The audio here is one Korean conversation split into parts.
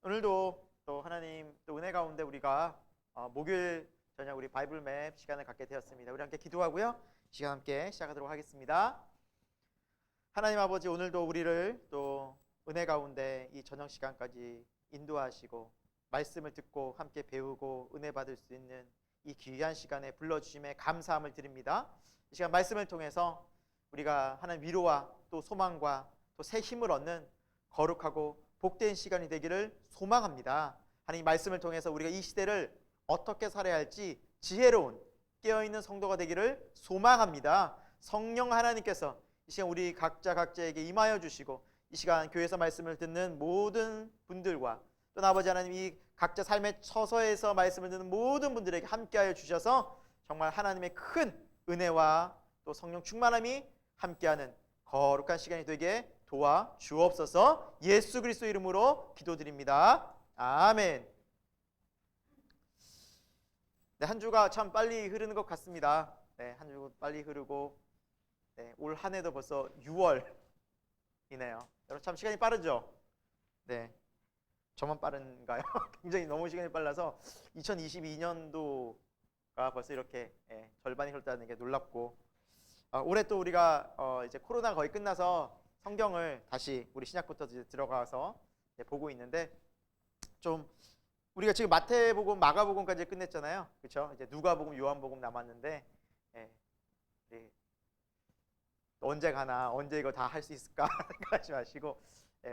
오늘도 또 하나님 또 은혜 가운데 우리가 목요일 저녁 우리 바이블맵 시간을 갖게 되었습니다. 우리 함께 기도하고요. 시간 함께 시작하도록 하겠습니다. 하나님 아버지, 오늘도 우리를 또 은혜 가운데 이 저녁 시간까지 인도하시고 말씀을 듣고 함께 배우고 은혜 받을 수 있는 이 귀한 시간에 불러주심에 감사함을 드립니다. 이 시간 말씀을 통해서 우리가 하나님 위로와 또 소망과 또 새 힘을 얻는 거룩하고 복된 시간이 되기를 소망합니다. 하나님 말씀을 통해서 우리가 이 시대를 어떻게 살아야 할지 지혜로운 깨어있는 성도가 되기를 소망합니다. 성령 하나님께서 이 시간 우리 각자에게 임하여 주시고 이 시간 교회에서 말씀을 듣는 모든 분들과 또 아버지 하나님 이 각자 삶의 처소에서 말씀을 듣는 모든 분들에게 함께하여 주셔서 정말 하나님의 큰 은혜와 또 성령 충만함이 함께하는 거룩한 시간이 되게 도와 주옵소서. 예수 그리스도 이름으로 기도드립니다. 아멘. 네, 한 주가 참 빨리 흐르는 것 같습니다. 네, 한 주 빨리 흐르고 올 한 해도 벌써 6월이네요. 여러분 참 시간이 빠르죠? 네, 저만 빠른가요? 굉장히 너무 시간이 빨라서 2022년도가 벌써 이렇게 절반이 흘렀다는 게 놀랍고 올해 또 우리가 이제 코로나가 거의 끝나서 성경을 다시 우리 신약부터 이제 들어가서 보고 있는데 좀 우리가 지금 마태복음, 마가복음까지 끝냈잖아요. 그렇죠? 이제 누가복음, 요한복음 남았는데 언제 가나 언제 이거 다 할 수 있을까 생각하지 마시고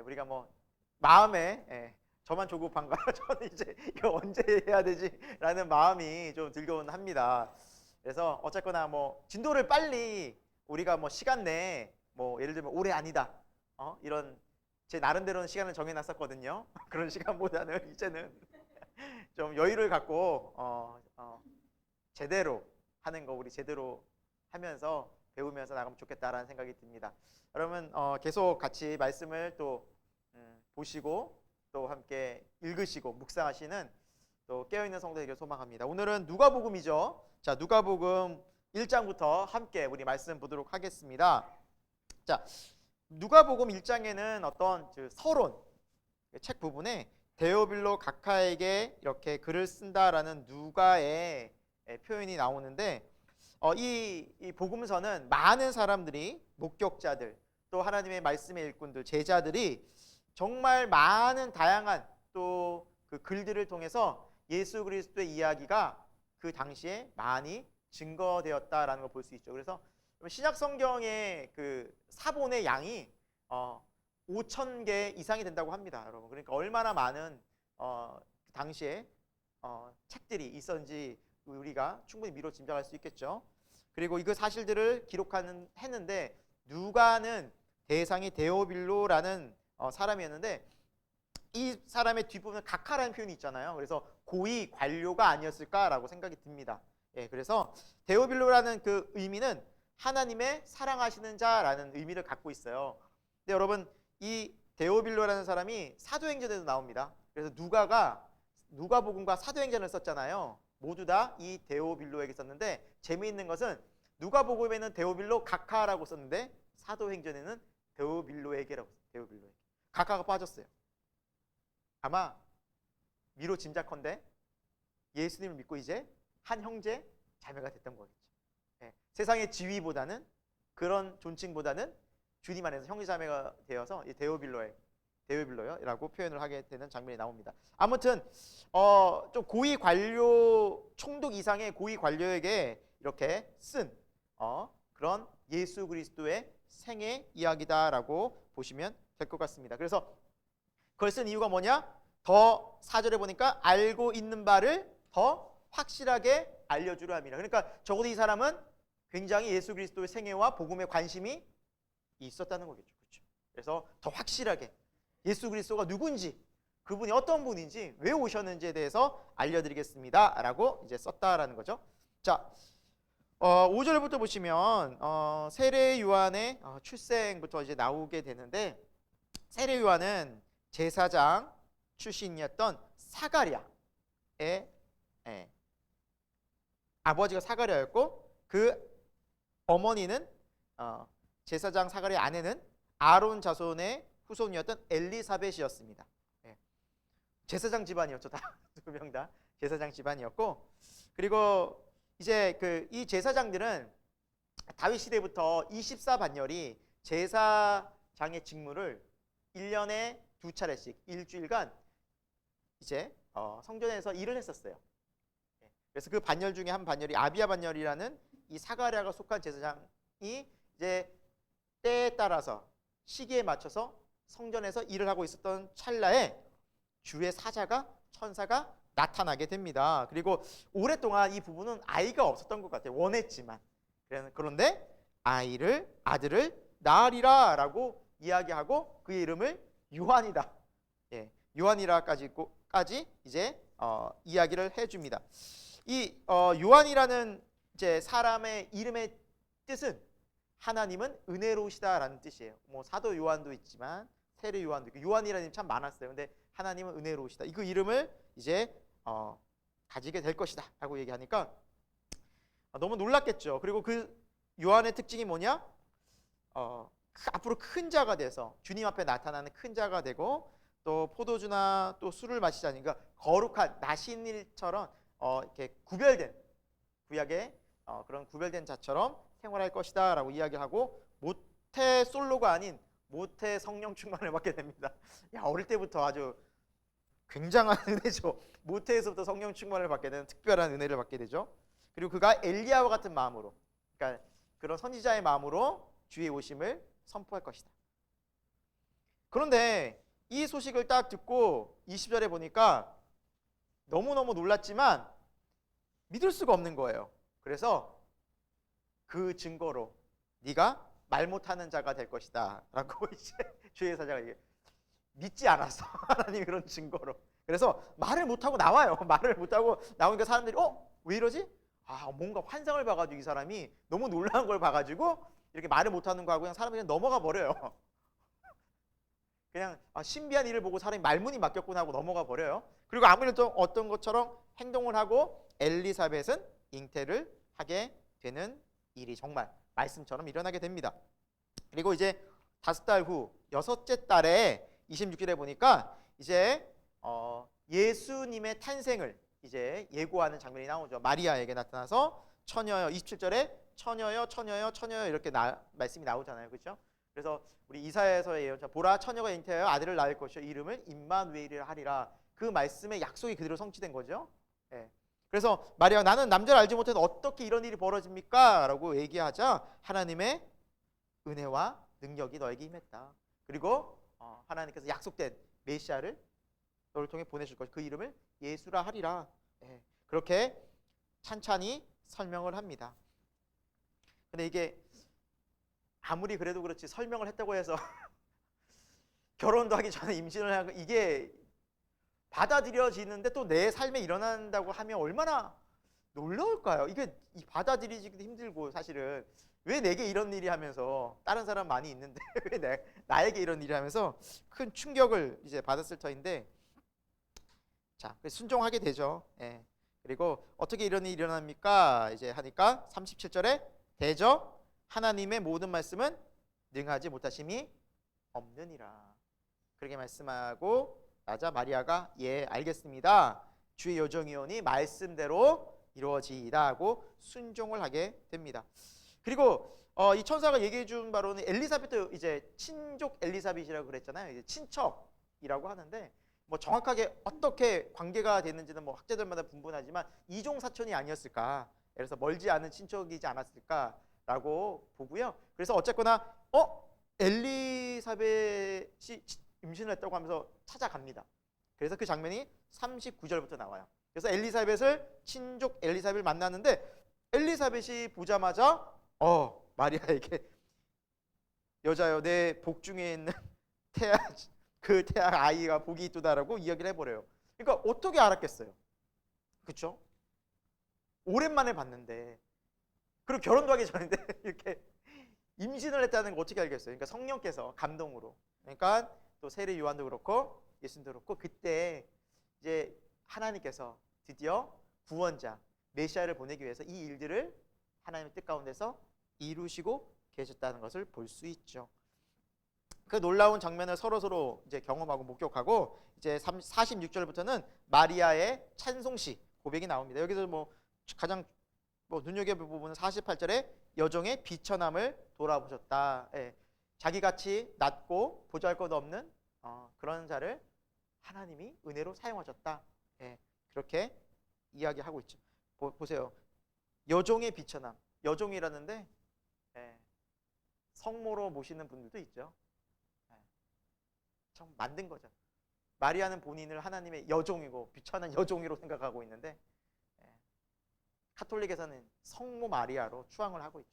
우리가 뭐 마음에 저만 조급한가? 저는 이제 이거 언제 해야 되지라는 마음이 좀 들곤 합니다. 그래서 어쨌거나 뭐 진도를 빨리 우리가 뭐 시간 내에 뭐 예를 들면 올해 아니다 이런 제 나름대로는 시간을 정해놨었거든요. 그런 시간보다는 이제는 좀 여유를 갖고 제대로 하는 거 우리 제대로 하면서 배우면서 나가면 좋겠다라는 생각이 듭니다. 그러면 계속 같이 말씀을 또 보시고 또 함께 읽으시고 묵상하시는 또 깨어있는 성도 되길 소망합니다. 오늘은 누가복음이죠. 자, 누가복음 1장부터 함께 우리 말씀 보도록 하겠습니다. 자, 누가복음 1장에는 어떤 서론, 책 부분에 데오빌로 각하에게 이렇게 글을 쓴다라는 누가의 표현이 나오는데 이 복음서는 많은 사람들이 목격자들 또 하나님의 말씀의 일꾼들 제자들이 정말 많은 다양한 또 그 글들을 통해서 예수 그리스도의 이야기가 그 당시에 많이 증거되었다라는 걸 볼 수 있죠. 그래서 신약 성경의 그 사본의 양이 5,000개 이상이 된다고 합니다, 여러분. 그러니까 얼마나 많은 그 당시에 책들이 있었는지 우리가 충분히 미뤄 짐작할 수 있겠죠. 그리고 이 사실들을 했는데 누가는 대상이 데오빌로라는 사람이었는데 이 사람의 뒷부분에 각하라는 표현이 있잖아요. 그래서 고위 관료가 아니었을까라고 생각이 듭니다. 그래서 데오빌로라는 그 의미는 하나님의 사랑하시는 자라는 의미를 갖고 있어요. 근데 여러분 이 데오빌로라는 사람이 사도행전에도 나옵니다. 그래서 누가복음과 사도행전을 썼잖아요. 모두 다 이 데오빌로에게 썼는데 재미있는 것은 누가복음에는 데오빌로 각하라고 썼는데 사도행전에는 데오빌로에게라고 썼어요. 데오빌로에게. 각하가 빠졌어요. 아마 미로 짐작컨대 예수님을 믿고 이제 한 형제 자매가 됐던 거겠죠. 세상의 지위보다는 그런 존칭보다는 주님 안에서 형제 자매가 되어서 이 데오빌로요라고 표현을 하게 되는 장면이 나옵니다. 아무튼 좀 고위 관료 총독 이상의 고위 관료에게 이렇게 쓴 그런 예수 그리스도의 생애 이야기다라고 보시면 될 것 같습니다. 그래서 그걸 쓴 이유가 뭐냐? 더 4절에 보니까 알고 있는 바를 더 확실하게 알려주려 합니다. 그러니까 적어도 이 사람은 굉장히 예수 그리스도의 생애와 복음에 관심이 있었다는 거겠죠. 그렇죠? 그래서 더 확실하게 예수 그리스도가 누군지, 그분이 어떤 분인지, 왜 오셨는지에 대해서 알려드리겠습니다 라고 이제 썼다라는 거죠. 자, 5절부터 보시면 세례 요한의 출생부터 이제 나오게 되는데, 세례 요한은 제사장 출신이었던 사가랴의 아버지가 사가랴였고 그 어머니는 제사장 사가랴의 아내는 아론 자손의 후손이었던 엘리사벳이었습니다. 제사장 집안이었죠. 다 두 명 다 제사장 집안이었고, 그리고 이제 이 제사장들은 다윗 시대부터 24반열이 제사장의 직무를 1년에 2차례씩 일주일간 이제 성전에서 일을 했었어요. 그래서 그 반열 중에 한 반열이 아비야 반열이라는 이 사가랴가 속한 제사장이 이제 때에 따라서 시기에 맞춰서 성전에서 일을 하고 있었던 찰나에 주의 사자가 천사가 나타나게 됩니다. 그리고 오랫동안 이 부부는 아이가 없었던 것 같아요. 원했지만. 그런데 아들을 낳으리라라고 이야기하고 그의 이름을 요한이다. 요한이라까지 이제 이야기를 해줍니다. 이 요한이라는 이제 사람의 이름의 뜻은 하나님은 은혜로우시다라는 뜻이에요. 뭐 사도 요한도 있지만 세례 요한도 있고 요한이라는 이름 참 많았어요. 근데 하나님은 은혜로우시다. 그 이름을 이제 가지게 될 것이다라고 얘기하니까 너무 놀랐겠죠. 그리고 그 요한의 특징이 뭐냐? 앞으로 큰 자가 돼서 주님 앞에 나타나는 큰 자가 되고 또 포도주나 또 술을 마시지 않으니 그러니까 거룩한 나신일처럼 이렇게 구별된 구약의 그런 구별된 자처럼 생활할 것이다라고 이야기하고 모태 솔로가 아닌 모태 성령 충만을 받게 됩니다. 야, 어릴 때부터 아주 굉장한 은혜죠. 모태에서부터 성령 충만을 받게 되는 특별한 은혜를 받게 되죠. 그리고 그가 엘리야와 같은 마음으로, 그러니까 그런 선지자의 마음으로 주의 오심을 선포할 것이다. 그런데 이 소식을 딱 듣고 20절에 보니까 너무너무 놀랐지만 믿을 수가 없는 거예요. 그래서 그 증거로 네가 말 못하는 자가 될 것이다 라고 이제 주의 사자가 얘기해. 믿지 않았어. 하나님이 그런 증거로. 그래서 말을 못하고 나와요. 말을 못하고 나오니까 사람들이 왜 이러지? 뭔가 환상을 봐가지고 이 사람이 너무 놀라운 걸 봐가지고 이렇게 말을 못하는 거 하고 그냥 사람이 그냥 넘어가 버려요. 그냥 신비한 일을 보고 사람이 말문이 막혔구나 하고 넘어가 버려요. 그리고 아무래도 어떤 것처럼 행동을 하고 엘리사벳은 잉태를 하게 되는 일이 정말 말씀처럼 일어나게 됩니다. 그리고 이제 5달 후 6째 달에 26절에 보니까 이제 예수님의 탄생을 이제 예고하는 장면이 나오죠. 마리아에게 나타나서 처녀여, 27절에 처녀여 이렇게 말씀이 나오잖아요. 그렇죠? 그래서 우리 이사야서의 예언자 보라 처녀가 잉태하여 아들을 낳을 것이요 이름을 임마누엘이라 하리라. 그 말씀의 약속이 그대로 성취된 거죠. 그래서 마리아가 나는 남자를 알지 못해도 어떻게 이런 일이 벌어집니까? 라고 얘기하자 하나님의 은혜와 능력이 너에게 임했다. 그리고 하나님께서 약속된 메시아를 너를 통해 보내실 것, 그 이름을 예수라 하리라. 그렇게 찬찬히 설명을 합니다. 근데 이게 아무리 그래도 그렇지 설명을 했다고 해서 결혼도 하기 전에 임신을 하고 이게 받아들여지는데 또 내 삶에 일어난다고 하면 얼마나 놀라울까요? 이게 받아들이기도 힘들고 사실은 왜 내게 이런 일이 하면서 다른 사람 많이 있는데 왜 나에게 이런 일이 하면서 큰 충격을 이제 받았을 터인데 자, 순종하게 되죠. 그리고 어떻게 이런 일이 일어납니까? 이제 하니까 37절에 대저 하나님의 모든 말씀은 능하지 못하심이 없느니라. 그렇게 말씀하고 나자 마리아가 알겠습니다. 주의 여정이오니 말씀대로 이루어지이다 하고 순종을 하게 됩니다. 그리고 이 천사가 얘기해 준 바로는 엘리사벳도 이제 친족 엘리사벳이라고 그랬잖아요. 이제 친척이라고 하는데 뭐 정확하게 어떻게 관계가 됐는지는 뭐 학자들마다 분분하지만 이종 사촌이 아니었을까? 그래서 멀지 않은 친척이지 않았을까라고 보고요. 그래서 어쨌거나 엘리사벳이 임신을 했다고 하면서 찾아갑니다. 그래서 그 장면이 39절부터 나와요. 그래서 엘리사벳을 친족 엘리사벳을 만났는데 엘리사벳이 보자마자 마리아에게 여자여 내 복 중에 있는 그 태아 아이가 복이 있도다라고 이야기를 해버려요. 그러니까 어떻게 알았겠어요? 그렇죠? 오랜만에 봤는데 그리고 결혼도 하기 전인데 이렇게 임신을 했다는 거 어떻게 알겠어요? 그러니까 성령께서 감동으로, 그러니까 또 세례 요한도 그렇고 예수님도 그렇고 그때 이제 하나님께서 드디어 구원자 메시아를 보내기 위해서 이 일들을 하나님의 뜻 가운데서 이루시고 계셨다는 것을 볼 수 있죠. 그 놀라운 장면을 서로 이제 경험하고 목격하고 이제 46절부터는 마리아의 찬송시 고백이 나옵니다. 여기서 뭐 가장 눈여겨볼 부분은 48절에 여종의 비천함을 돌아보셨다. 예, 자기같이 낮고 보잘것없는 그런 자를 하나님이 은혜로 사용하셨다. 예, 그렇게 이야기하고 있죠. 보세요. 여종의 비천함. 여종이라는데 예, 성모로 모시는 분들도 있죠. 예, 참 만든 거죠. 마리아는 본인을 하나님의 여종이고 비천한 여종이로 생각하고 있는데 카톨릭에서는 성모 마리아로 추앙을 하고 있죠.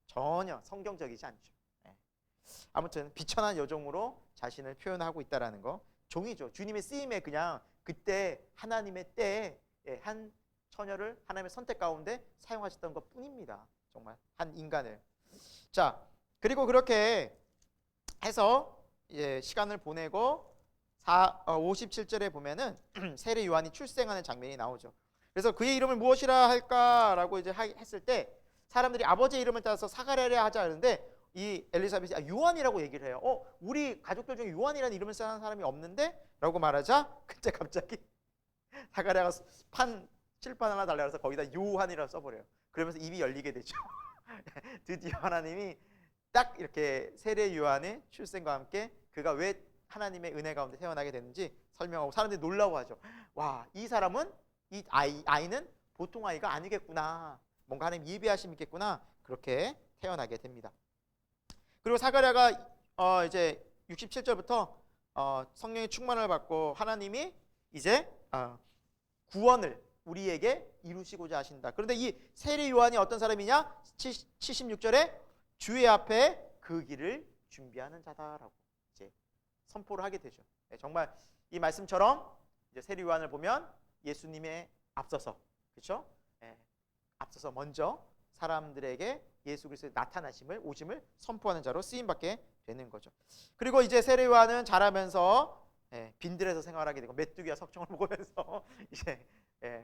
전혀 성경적이지 않죠. 아무튼 비천한 여종으로 자신을 표현하고 있다라는 거. 종이죠. 주님의 쓰임에 그냥 그때 하나님의 때에 한 처녀를 하나님의 선택 가운데 사용하셨던 것 뿐입니다. 정말 한 인간을. 자, 그리고 그렇게 해서 시간을 보내고 57절에 보면은 세례 요한이 출생하는 장면이 나오죠. 그래서 그의 이름을 무엇이라 할까라고 이제 했을 때 사람들이 아버지의 이름을 따서 사가랴라 하자 하는데 이 엘리사벳이 요한이라고 얘기를 해요. 우리 가족들 중에 요한이라는 이름을 쓰는 사람이 없는데? 라고 말하자 그때 갑자기 사가랴가 칠판 하나 달라서 거기다 요한이라고 써버려요. 그러면서 입이 열리게 되죠. 드디어 하나님이 딱 이렇게 세례 요한의 출생과 함께 그가 왜 하나님의 은혜 가운데 태어나게 됐는지 설명하고 사람들이 놀라워하죠. 와, 이 사람은 이 아이는 보통 아이가 아니겠구나. 뭔가 하나님 예비하심이 있겠구나. 그렇게 태어나게 됩니다. 그리고 사가랴가 이제 67절부터 성령의 충만을 받고 하나님이 이제 구원을 우리에게 이루시고자 하신다. 그런데 이 세례 요한이 어떤 사람이냐? 76절에 주의 앞에 그 길을 준비하는 자다라고 이제 선포를 하게 되죠. 정말 이 말씀처럼 이제 세례 요한을 보면 예수님의 앞서서, 그렇죠? 앞서서 먼저 사람들에게 예수 그리스도의 나타나심을 오심을 선포하는 자로 쓰임 받게 되는 거죠. 그리고 이제 세례 요한은 자라면서 빈들에서 생활하게 되고 메뚜기와 석청을 먹으면서 이제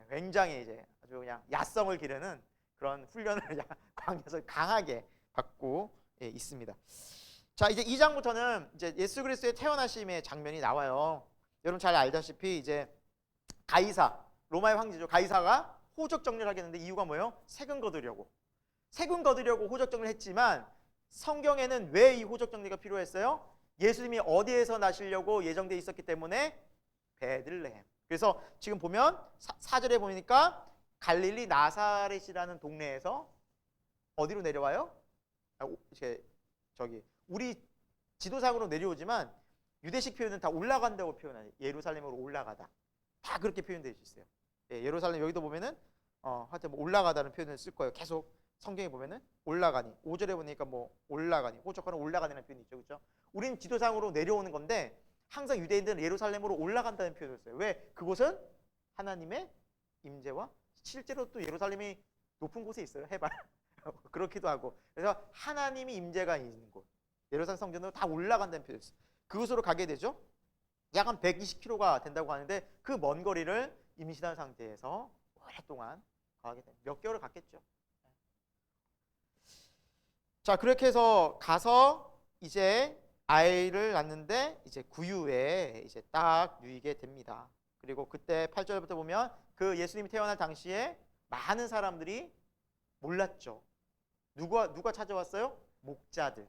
굉장히 이제 아주 그냥 야성을 기르는 그런 훈련을 광야에서 강하게 받고 있습니다. 자, 이제 2장부터는 이제 예수 그리스도의 태어나심의 장면이 나와요. 여러분 잘 알다시피 이제 가이사, 로마의 황제죠. 가이사가 호적 정리를 하겠는데 이유가 뭐예요? 세금 거두려고 호적 정리를 했지만 성경에는 왜 이 호적 정리가 필요했어요? 예수님이 어디에서 나시려고 예정되어 있었기 때문에 베들레헴. 그래서 지금 보면 4절에 보니까 갈릴리 나사렛이라는 동네에서 어디로 내려와요? 우리 지도상으로 내려오지만 유대식 표현은 다 올라간다고 표현하죠. 예루살렘으로 올라가다. 다 그렇게 표현되어 있어요. 예루살렘 여기도 보면은 하여튼 뭐 올라가다는 표현을 쓸 거예요. 계속 성경에 보면은 올라가니. 5절에 보니까 뭐 올라가니. 호적하는 올라가다는 표현이 있죠. 그렇죠? 우린 지도상으로 내려오는 건데 항상 유대인들은 예루살렘으로 올라간다는 표현을 써요. 왜? 그곳은 하나님의 임재와 실제로 또 예루살렘이 높은 곳에 있어요. 해발. 그렇기도 하고. 그래서 하나님이 임재가 있는 곳. 예루살렘 성전으로 다 올라간다는 표현을 써요. 그곳으로 가게 되죠. 약 한 120km가 된다고 하는데 그 먼 거리를 임신한 상태에서 오랫동안 가게 됩니다. 몇 개월을 갔겠죠. 자, 그렇게 해서 가서 이제 아이를 낳는데 이제 구유에 이제 딱 누이게 됩니다. 그리고 그때 8절부터 보면 그 예수님이 태어날 당시에 많은 사람들이 몰랐죠. 누가 찾아왔어요? 목자들.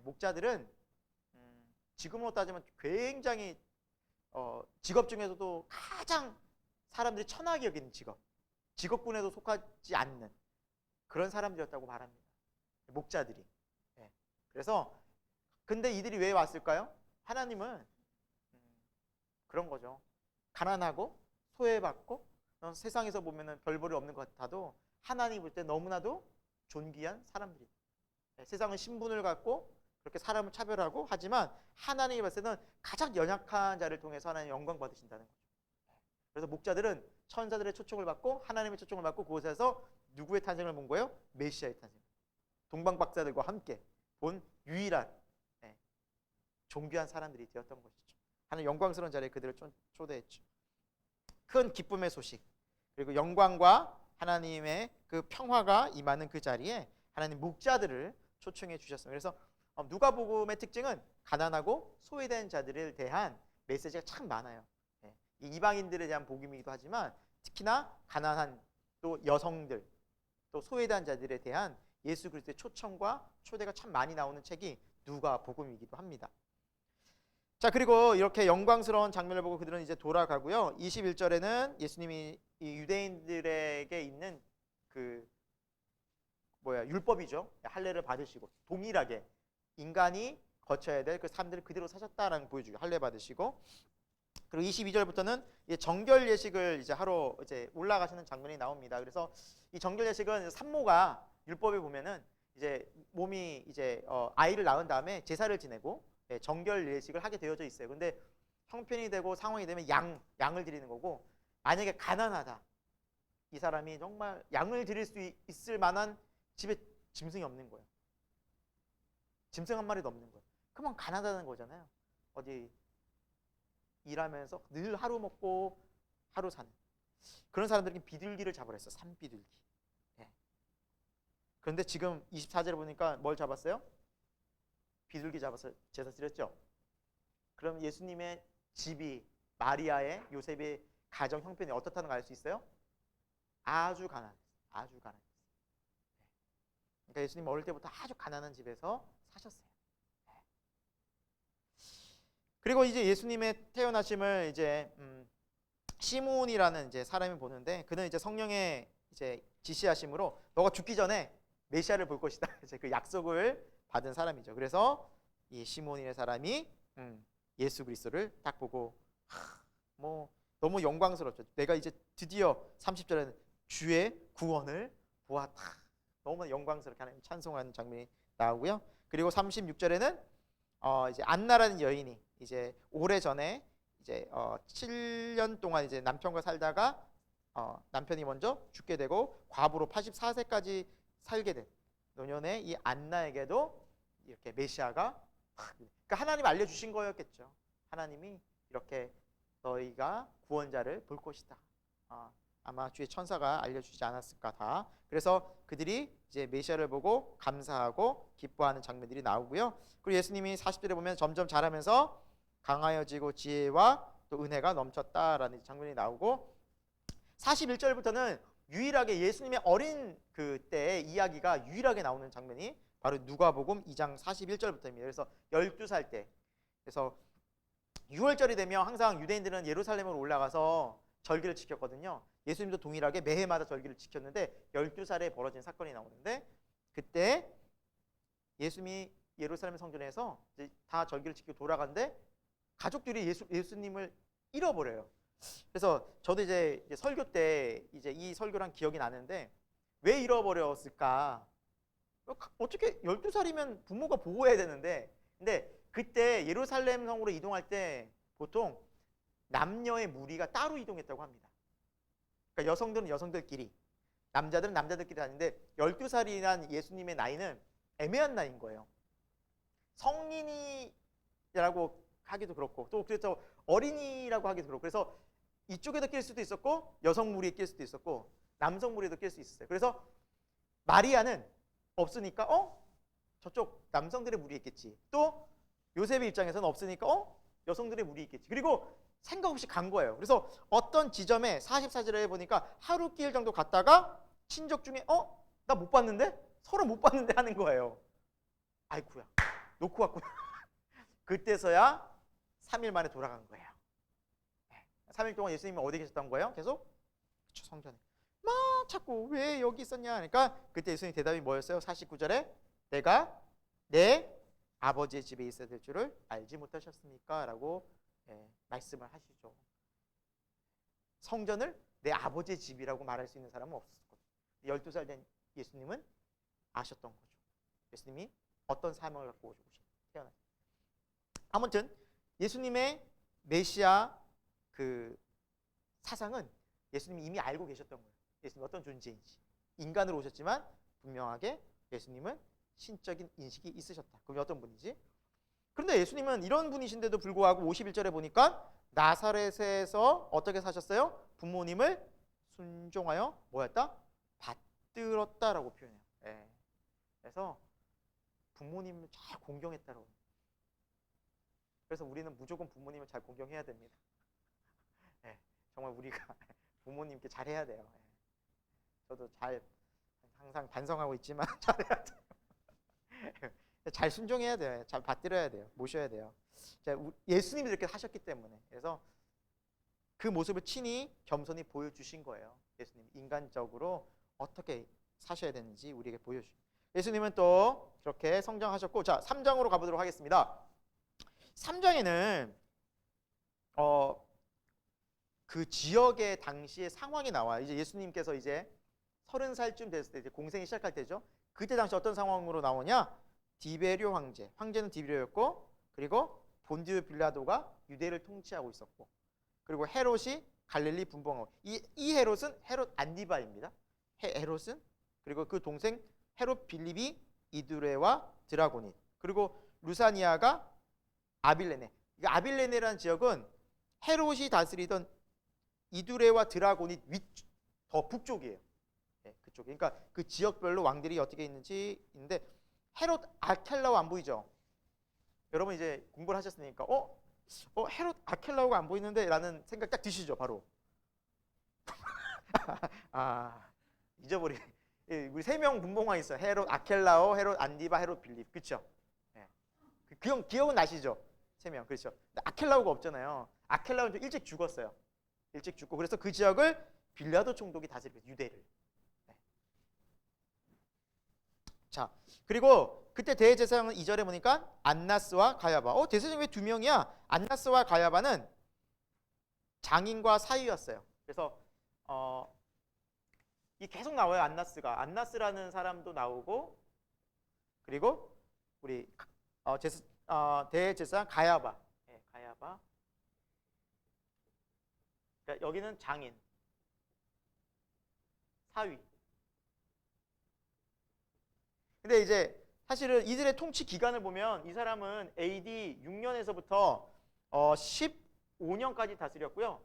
목자들은 지금으로 따지면 굉장히 직업 중에서도 가장 사람들이 천하게 여기는 직업군에도 속하지 않는 그런 사람들이었다고 말합니다. 목자들이. 그래서 근데 이들이 왜 왔을까요? 하나님은 그런 거죠. 가난하고 소외받고 세상에서 보면은 별 볼이 없는 것 같아도 하나님 볼 때 너무나도 존귀한 사람들이다. 세상은 신분을 갖고 그렇게 사람을 차별하고 하지만 하나님이 봤을 때는 가장 연약한 자를 통해서 하나님 영광 받으신다는 거죠. 그래서 목자들은 천사들의 초청을 받고 하나님의 초청을 받고 그곳에서 누구의 탄생을 본 거예요? 메시아의 탄생. 동방박사들과 함께 본 유일한 존귀한 사람들이 되었던 것이죠. 하나님 영광스러운 자리에 그들을 초대했죠. 큰 기쁨의 소식 그리고 영광과 하나님의 그 평화가 임하는 그 자리에 하나님 목자들을 초청해 주셨습니다. 그래서 누가복음의 특징은 가난하고 소외된 자들에 대한 메시지가 참 많아요. 예. 이방인들에 대한 복음이기도 하지만 특히나 가난한 또 여성들 또 소외된 자들에 대한 예수 그리스도의 초청과 초대가 참 많이 나오는 책이 누가복음이기도 합니다. 자, 그리고 이렇게 영광스러운 장면을 보고 그들은 이제 돌아가고요. 21절에는 예수님이 이 유대인들에게 있는 그 율법이죠. 할례를 받으시고 동일하게 인간이 거쳐야 될 그 삶들을 그대로 사셨다라는 보여주고 할례 받으시고, 그리고 22절부터는 정결 예식을 이제 하러 이제 올라가시는 장면이 나옵니다. 그래서 이 정결 예식은 산모가 율법에 보면은 이제 몸이 이제 아이를 낳은 다음에 제사를 지내고 정결 예식을 하게 되어져 있어요. 근데 형편이 되고 상황이 되면 양을 드리는 거고, 만약에 가난하다, 이 사람이 정말 양을 드릴 수 있을 만한 집에 짐승이 없는 거예요. 짐승 한 마리도 없는 거예요. 그만 가난하다는 거잖아요. 어디 일하면서 늘 하루 먹고 하루 사는 그런 사람들에게 비둘기를 잡으라 했어. 산비둘기. 네. 그런데 지금 24절에 보니까 뭘 잡았어요? 비둘기 잡아서 제사 드렸죠. 그럼 예수님의 집이 마리아의 요셉의 가정 형편이 어떻다는 걸 알 수 있어요? 아주 가난했어요. 아주 가난했어요. 그러니까 예수님 어릴 때부터 아주 가난한 집에서 사셨어요. 그리고 이제 예수님의 태어나심을 이제 시몬이라는 이제 사람이 보는데, 그는 이제 성령의 이제 지시하심으로 너가 죽기 전에 메시아를 볼 것이다. 이제 그 약속을 받은 사람이죠. 그래서 이 시몬이라는 사람이 예수 그리스도를 딱 보고 뭐 너무 영광스럽죠. 내가 이제 드디어 30절에는 주의 구원을 보았다. 너무 영광스럽게 하나님 찬송하는 장면이 나오고요. 그리고 36절에는 이제 안나라는 여인이 이제 오래전에 이제 7년 동안 이제 남편과 살다가 남편이 먼저 죽게 되고 과부로 84세까지 살게 된 노년의 이 안나에게도 이렇게 메시아가, 그러니까 하나님 알려주신 거였겠죠. 하나님이 이렇게 너희가 구원자를 볼 것이다. 아마 주의 천사가 알려주지 않았을까 다. 그래서 그들이 이제 메시아를 보고 감사하고 기뻐하는 장면들이 나오고요. 그리고 예수님이 40절에 보면 점점 자라면서 강하여지고 지혜와 또 은혜가 넘쳤다라는 장면이 나오고, 41절부터는 유일하게 예수님의 어린 그때의 이야기가 유일하게 나오는 장면이 바로 누가복음 2장 41절부터입니다. 그래서 12살 때, 그래서 6월절이 되면 항상 유대인들은 예루살렘으로 올라가서 절기를 지켰거든요. 예수님도 동일하게 매해마다 절기를 지켰는데 12살에 벌어진 사건이 나오는데, 그때 예수님이 예루살렘 성전에서 이제 다 절기를 지키고 돌아가는데 가족들이 예수님을 잃어버려요. 그래서 저도 이제 설교 때 이제 이 설교랑 기억이 나는데, 왜 잃어버렸을까? 어떻게 12살이면 부모가 보호해야 되는데, 근데 그때 예루살렘 성으로 이동할 때 보통 남녀의 무리가 따로 이동했다고 합니다. 그러니까 여성들은 여성들끼리, 남자들은 남자들끼리 다니는데 12살이란 예수님의 나이는 애매한 나이인 거예요. 성인이라고 하기도 그렇고, 또 그래서 어린이라고 하기도 그렇고, 그래서 이쪽에도 낄 수도 있었고 여성 무리에 낄 수도 있었고 남성 무리에도 낄 수 있었어요. 그래서 마리아는 없으니까 저쪽 남성들의 무리에 있겠지. 또 요셉의 입장에서는 없으니까 여성들의 무리에 있겠지. 그리고 생각 없이 간 거예요. 그래서 어떤 지점에 44절에 보니까 하루 끼일 정도 갔다가 친족 중에 나 못 봤는데? 서로 못 봤는데 하는 거예요. 아이쿠야, 놓고 왔구나. 그때서야 3일 만에 돌아간 거예요. 3일 동안 예수님이 어디 계셨던 거예요? 계속? 그쵸, 성전에. 막 자꾸 왜 여기 있었냐 하니까 그때 예수님 대답이 뭐였어요? 49절에 내가 내 아버지의 집에 있어야 될 줄을 알지 못하셨습니까? 라고 말씀을 하시죠. 성전을 내 아버지의 집이라고 말할 수 있는 사람은 없었거든요. 12살 된 예수님은 아셨던 거죠. 예수님이 어떤 사명을 갖고 오시고 태어났어요. 아무튼 예수님의 메시아 그 사상은 예수님이 이미 알고 계셨던 거예요. 예수님이 어떤 존재인지. 인간으로 오셨지만 분명하게 예수님은 신적인 인식이 있으셨다. 그게 어떤 분이지? 그런데 예수님은 이런 분이신데도 불구하고 51절에 보니까 나사렛에서 어떻게 사셨어요? 부모님을 순종하여 뭐였다? 받들었다라고 표현해요. 그래서 부모님을 잘 공경했다고. 그래서 우리는 무조건 부모님을 잘 공경해야 됩니다. 예, 정말 우리가 부모님께 잘해야 돼요. 예. 저도 항상 반성하고 있지만 잘해야 돼요. 잘 순종해야 돼요. 잘 받들어야 돼요. 모셔야 돼요. 예수님이 이렇게 하셨기 때문에. 그래서 그 모습을 친히 겸손히 보여주신 거예요. 예수님 인간적으로 어떻게 사셔야 되는지 우리에게 보여주신. 예수님은 또 그렇게 성장하셨고, 자 3장으로 가보도록 하겠습니다. 3장에는 그 지역의 당시의 상황이 나와요. 이제 예수님께서 이제 30살쯤 됐을 때 이제 공생이 시작할 때죠. 그때 당시 어떤 상황으로 나오냐? 디베리오 황제는 디베리오였고, 그리고 본디오 빌라도가 유대를 통치하고 있었고, 그리고 헤롯이 갈릴리 분봉하고, 이 헤롯은 헤롯 안디바입니다. 헤롯은, 그리고 그 동생 헤롯 빌립이 이두레와 드라고닛, 그리고 루사니아가 아빌레네. 아빌레네라는 지역은 헤롯이 다스리던 이두레와 드라고닛 더 북쪽이에요. 네, 그쪽에. 그러니까 그 지역별로 왕들이 어떻게 있는데, 헤롯 아켈라오 안 보이죠? 여러분 이제 공부를 하셨으니까 헤롯 아켈라오가 안 보이는데 라는 생각 딱 드시죠, 바로. 잊어버리. 우리 3명 분봉왕 있어요. 헤롯 아켈라오, 헤롯 안디바, 헤롯 빌립. 그렇죠? 네. 기억은 나시죠? 3명. 그렇죠. 아켈라오가 없잖아요. 아켈라오는 좀 일찍 죽었어요. 일찍 죽고, 그래서 그 지역을 빌라도 총독이 다스리고, 유대를. 네. 자, 그리고 그때 대제사장은 2절에 보니까 안나스와 가야바. 대제사장 왜 2명이야? 안나스와 가야바는 장인과 사위였어요. 그래서 이 계속 나와요. 안나스라는 사람도 나오고, 그리고 우리 대제사장 가야바. 네, 가야바. 그러니까 여기는 장인, 사위. 근데 이제 사실은 이들의 통치 기간을 보면 이 사람은 AD 6년에서부터 15년까지 다스렸고요.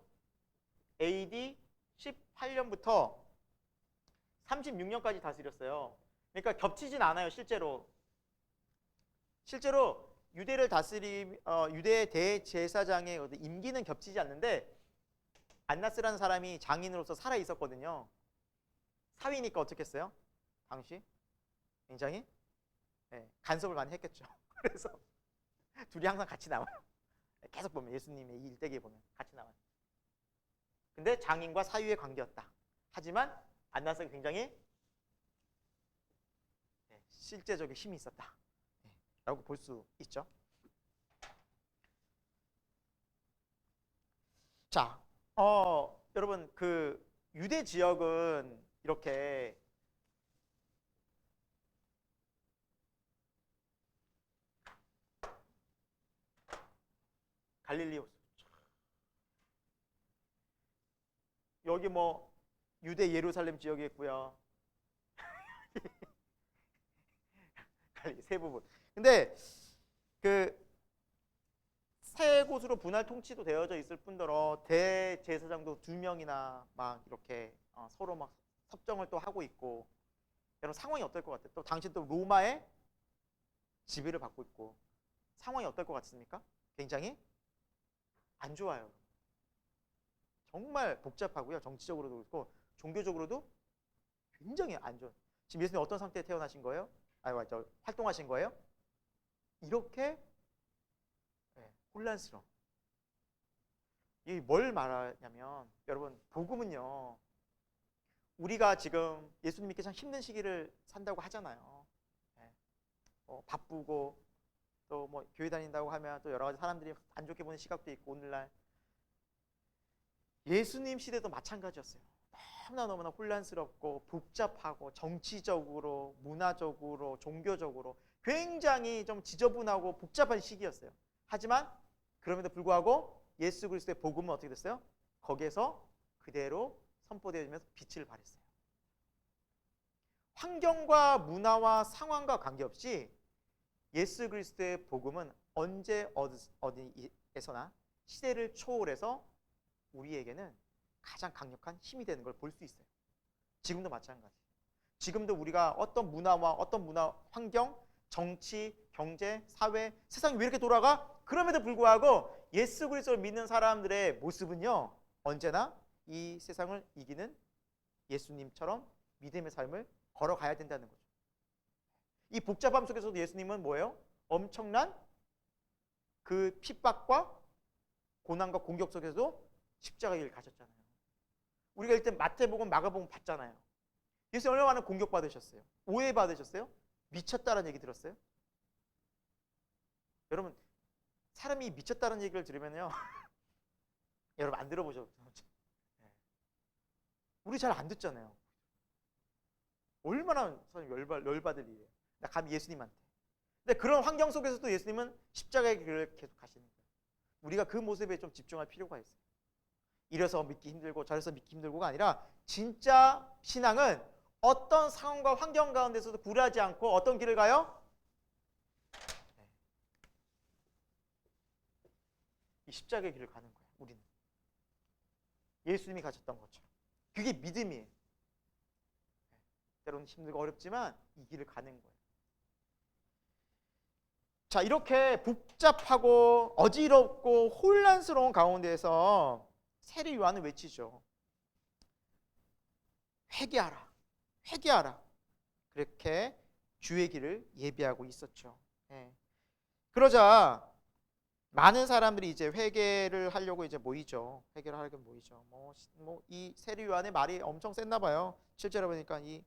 AD 18년부터 36년까지 다스렸어요. 그러니까 겹치진 않아요, 실제로. 유대를 유대 대제사장의 임기는 겹치지 않는데, 안나스라는 사람이 장인으로서 살아 있었거든요. 사위니까 어떻게 했어요? 당시 굉장히 간섭을 많이 했겠죠. 그래서 둘이 항상 같이 나와요. 계속 보면 예수님의 이 일대기에 보면 같이 나와요. 근데 장인과 사위의 관계였다. 하지만 안나스가 굉장히 실제적인 힘이 있었다 라고 볼 수 있죠. 자, 여러분 그 유대 지역은 이렇게 갈릴리, 여기 뭐 유대 예루살렘 지역이 있고요. 갈릴리 세 부분. 근데 그 세 곳으로 분할 통치도 되어져 있을 뿐더러 대제사장도 2명이나 막 이렇게 서로 막 협정을 또 하고 있고, 여러분 상황이 어떨 것 같아요? 또 당신 또 로마의 지배를 받고 있고, 상황이 어떨 것 같습니까? 굉장히 안 좋아요. 정말 복잡하고요. 정치적으로도 그렇고 종교적으로도 굉장히 안 좋아요. 지금 예수님 어떤 상태에 태어나신 거예요? 활동하신 거예요? 이렇게 혼란스러워. 이게 뭘 말하냐면, 여러분 복음은요, 우리가 지금 예수님이 참 힘든 시기를 산다고 하잖아요. 바쁘고 또 뭐 교회 다닌다고 하면 또 여러 가지 사람들이 안 좋게 보는 시각도 있고, 오늘날 예수님 시대도 마찬가지였어요. 너무나 혼란스럽고 복잡하고 정치적으로, 문화적으로, 종교적으로 굉장히 좀 지저분하고 복잡한 시기였어요. 하지만 그럼에도 불구하고 예수 그리스도의 복음은 어떻게 됐어요? 거기에서 그대로 선포되어지면서 빛을 발했어요. 환경과 문화와 상황과 관계없이 예수 그리스도의 복음은 언제 어디에서나 시대를 초월해서 우리에게는 가장 강력한 힘이 되는 걸 볼 수 있어요. 지금도 마찬가지. 지금도 우리가 어떤 문화와 어떤 문화 환경, 정치, 경제, 사회, 세상이 왜 이렇게 돌아가? 그럼에도 불구하고 예수 그리스도를 믿는 사람들의 모습은요, 언제나 이 세상을 이기는 예수님처럼 믿음의 삶을 걸어가야 된다는 거죠. 이 복잡함 속에서도 예수님은 뭐예요? 엄청난 그 핍박과 고난과 공격 속에서도 십자가의 길을 가셨잖아요. 우리가 일단 마태복음, 마가복음 봤잖아요. 예수님 얼마나 많은 공격받으셨어요? 오해받으셨어요? 미쳤다는 얘기 들었어요? 여러분, 사람이 미쳤다는 얘기를 들으면요 여러분 안 들어보셨죠? 우리 잘 안 듣잖아요. 얼마나 열받을 일이에요. 나 감히 예수님한테. 근데 그런 환경 속에서도 예수님은 십자가의 길을 계속 가시는 거예요. 우리가 그 모습에 좀 집중할 필요가 있어요. 이래서 믿기 힘들고 저래서 믿기 힘들고가 아니라 진짜 신앙은 어떤 상황과 환경 가운데서도 굴하지 않고 어떤 길을 가요? 이 십자가의 길을 가는 거예요. 우리는 예수님이 가셨던 것처럼. 그게 믿음이에요. 때로는 힘들고 어렵지만 이 길을 가는 거예요. 자, 이렇게 복잡하고 어지럽고 혼란스러운 가운데에서 세례 요한은 외치죠. 회개하라, 회개하라. 그렇게 주의 길을 예비하고 있었죠. 그러자 많은 사람들이 이제 회개를 하려고 이제 모이죠. 회개를 하려고 모이죠. 이 세례 요한의 말이 엄청 셌나 봐요. 실제로 보니까 이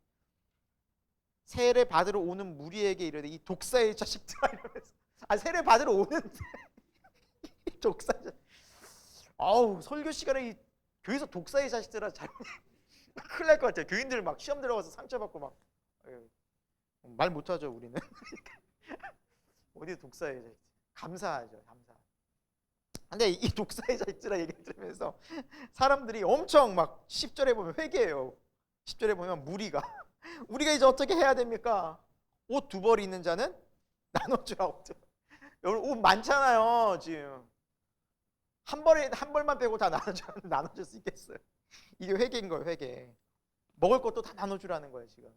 세례 받으러 오는 무리에게 이르되 이 독사의 자식들아 이러면서 세례 받으러 오는데 독사의 자식. 아우, 설교 시간에 이 교회에서 독사의 자식들아 잘못 큰일 날 것 같아요. 교인들 막 시험 들어가서 상처받고 막 말 못하죠 우리는. 어디 독사의 자식. 감사하죠. 감사. 근데 이 독사의 자식들아 얘기를 들으면서 사람들이 엄청 막 10절에 보면 회개해요. 10절에 보면 무리가 우리가 이제 어떻게 해야 됩니까? 옷 두 벌 있는 자는 나눠주라고. 여러분 옷 많잖아요. 지금 한 벌만 빼고 다 나눠줄 수 있겠어요? 이게 회개인 거예요. 회개. 먹을 것도 다 나눠주라는 거예요. 지금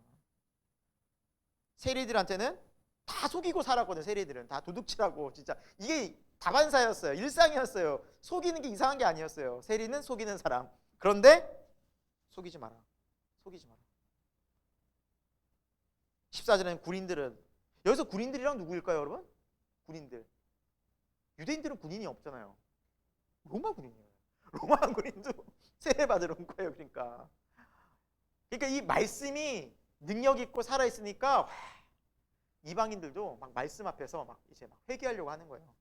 세리들한테는 다 속이고 살았거든요. 세리들은 다 도둑질하고 진짜 이게 다반사였어요. 일상이었어요. 속이는 게 이상한 게 아니었어요. 세리는 속이는 사람. 그런데 속이지 마라. 속이지 마라. 14절에는 군인들은, 여기서 군인들이랑 누구일까요, 여러분? 군인들. 유대인들은 군인이 없잖아요. 로마 군인이에요. 로마 군인도 세례 받으러 온 거예요. 그러니까 이 말씀이 능력 있고 살아 있으니까 이방인들도 막 말씀 앞에서 막 이제 막 회개하려고 하는 거예요.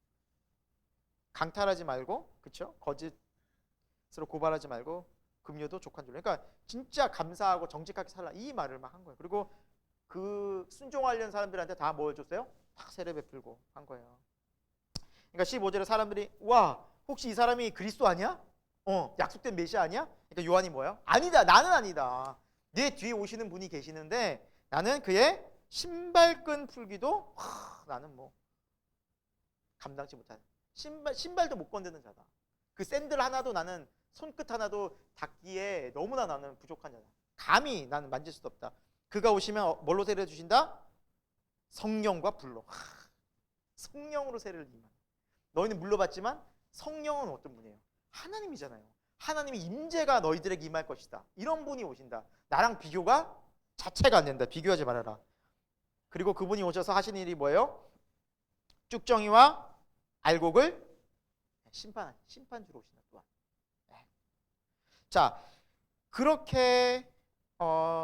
강탈하지 말고, 그렇죠? 거짓으로 고발하지 말고 금료도 족한 줄로. 그러니까 진짜 감사하고 정직하게 살라 이 말을 막 한 거예요. 그리고 그 순종하려는 사람들한테 다 뭘 줬어요? 다 세례 베풀고 한 거예요. 그러니까 15절에 사람들이 와, 혹시 이 사람이 그리스도 아니야? 약속된 메시아 아니야? 그러니까 요한이 뭐예요? 아니다, 나는 아니다. 내 뒤에 오시는 분이 계시는데 나는 그의 신발끈 풀기도 나는 뭐 감당치 못하는, 신발도 못 건드는 자다. 그 샌들 하나도 나는 손끝 하나도 닿기에 너무나 나는 부족한 자다. 감히 나는 만질 수도 없다. 그가 오시면 뭘로 세례 주신다? 성령과 불로. 성령으로 세례를 임한. 너희는 물로 받지만 성령은 어떤 분이에요? 하나님이잖아요. 하나님의 임재가 너희들에게 임할 것이다. 이런 분이 오신다. 나랑 비교가 자체가 안 된다. 비교하지 말아라. 그리고 그분이 오셔서 하신 일이 뭐예요? 쭉정이와 알곡을 심판주로 오신다. 또한. 자, 그렇게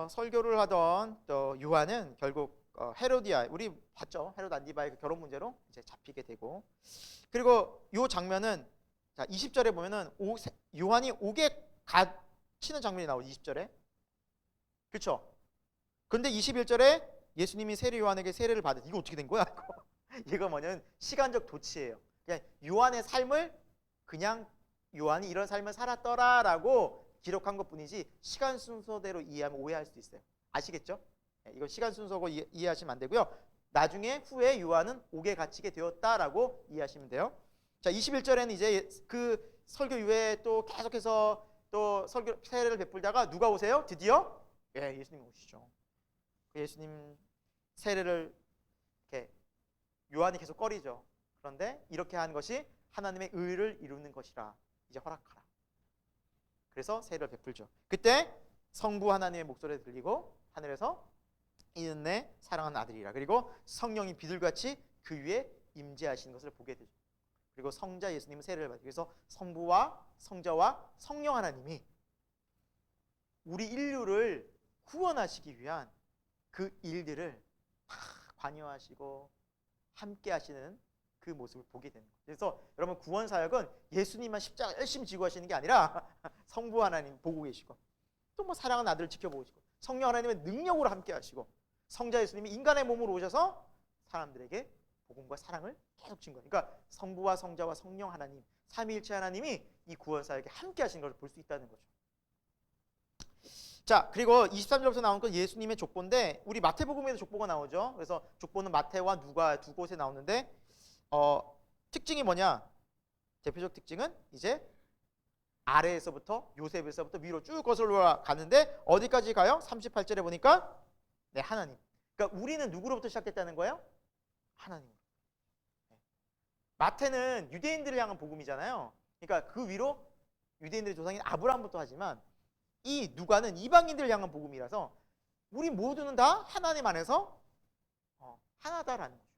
설교를 하던 또 요한은 결국 헤로디아, 우리 봤죠? 헤롯 안디바의 그 결혼 문제로 이제 잡히게 되고, 그리고 요 장면은 자 20절에 보면은 요한이 옥에 갇히는 장면이 나오죠. 20절에. 그렇죠? 근데 21절에 예수님이 세례 요한에게 세례를 받은, 이거 어떻게 된 거야? 이거 뭐냐면 시간적 도치예요. 그냥 요한의 삶을 그냥 요한이 이런 삶을 살았더라라고 기록한 것뿐이지 시간 순서대로 이해하면 오해할 수 있어요. 아시겠죠? 이거 시간 순서고 이해하시면 안 되고요. 나중에 후에 요한은 옥에 갇히게 되었다라고 이해하시면 돼요. 자, 21절에는 이제 그 설교 이후에 또 계속해서 또 설교 세례를 베풀다가 누가 오세요? 드디어 예수님 오시죠. 예수님 세례를 이렇게 요한이 계속 꺼리죠. 그런데 이렇게 하는 것이 하나님의 의를 이루는 것이라 이제 허락하라. 그래서 세례를 베풀죠. 그때 성부 하나님의 목소리가 들리고 하늘에서 이는 내 사랑하는 아들이라. 그리고 성령이 비둘같이 그 위에 임재하시는 것을 보게 되죠. 그리고 성자 예수님은 세례를 받고, 그래서 성부와 성자와 성령 하나님이 우리 인류를 구원하시기 위한 그 일들을 다 관여하시고 함께 하시는 그 모습을 보게 되는 거예요. 그래서 여러분, 구원 사역은 예수님만 십자가 열심히 지고 하시는 게 아니라 성부 하나님 보고 계시고, 또 뭐 사랑하는 아들을 지켜보고 계시고, 성령 하나님은 능력으로 함께 하시고, 성자 예수님이 인간의 몸으로 오셔서 사람들에게 복음과 사랑을 계속 준 거예요. 그러니까 성부와 성자와 성령 하나님, 삼위일체 하나님이 이 구원 사역에 함께 하신 것을 볼 수 있다는 거죠. 자, 그리고 23절부터 나오는 건 예수님의 족보인데, 우리 마태복음에도 족보가 나오죠. 그래서 족보는 마태와 누가 두 곳에 나오는데, 특징이 뭐냐? 대표적 특징은 이제 아래에서부터, 요셉에서부터 위로 쭉 거슬러 가는데 어디까지 가요? 38절에 보니까 네, 하나님. 그러니까 우리는 누구로부터 시작됐다는 거예요? 하나님. 마태는 유대인들을 향한 복음이잖아요. 그러니까 그 위로 유대인들의 조상인 아브라함부터 하지만, 이 누가는 이방인들을 향한 복음이라서 우리 모두는 다 하나님 안에서 하나다라는 거죠.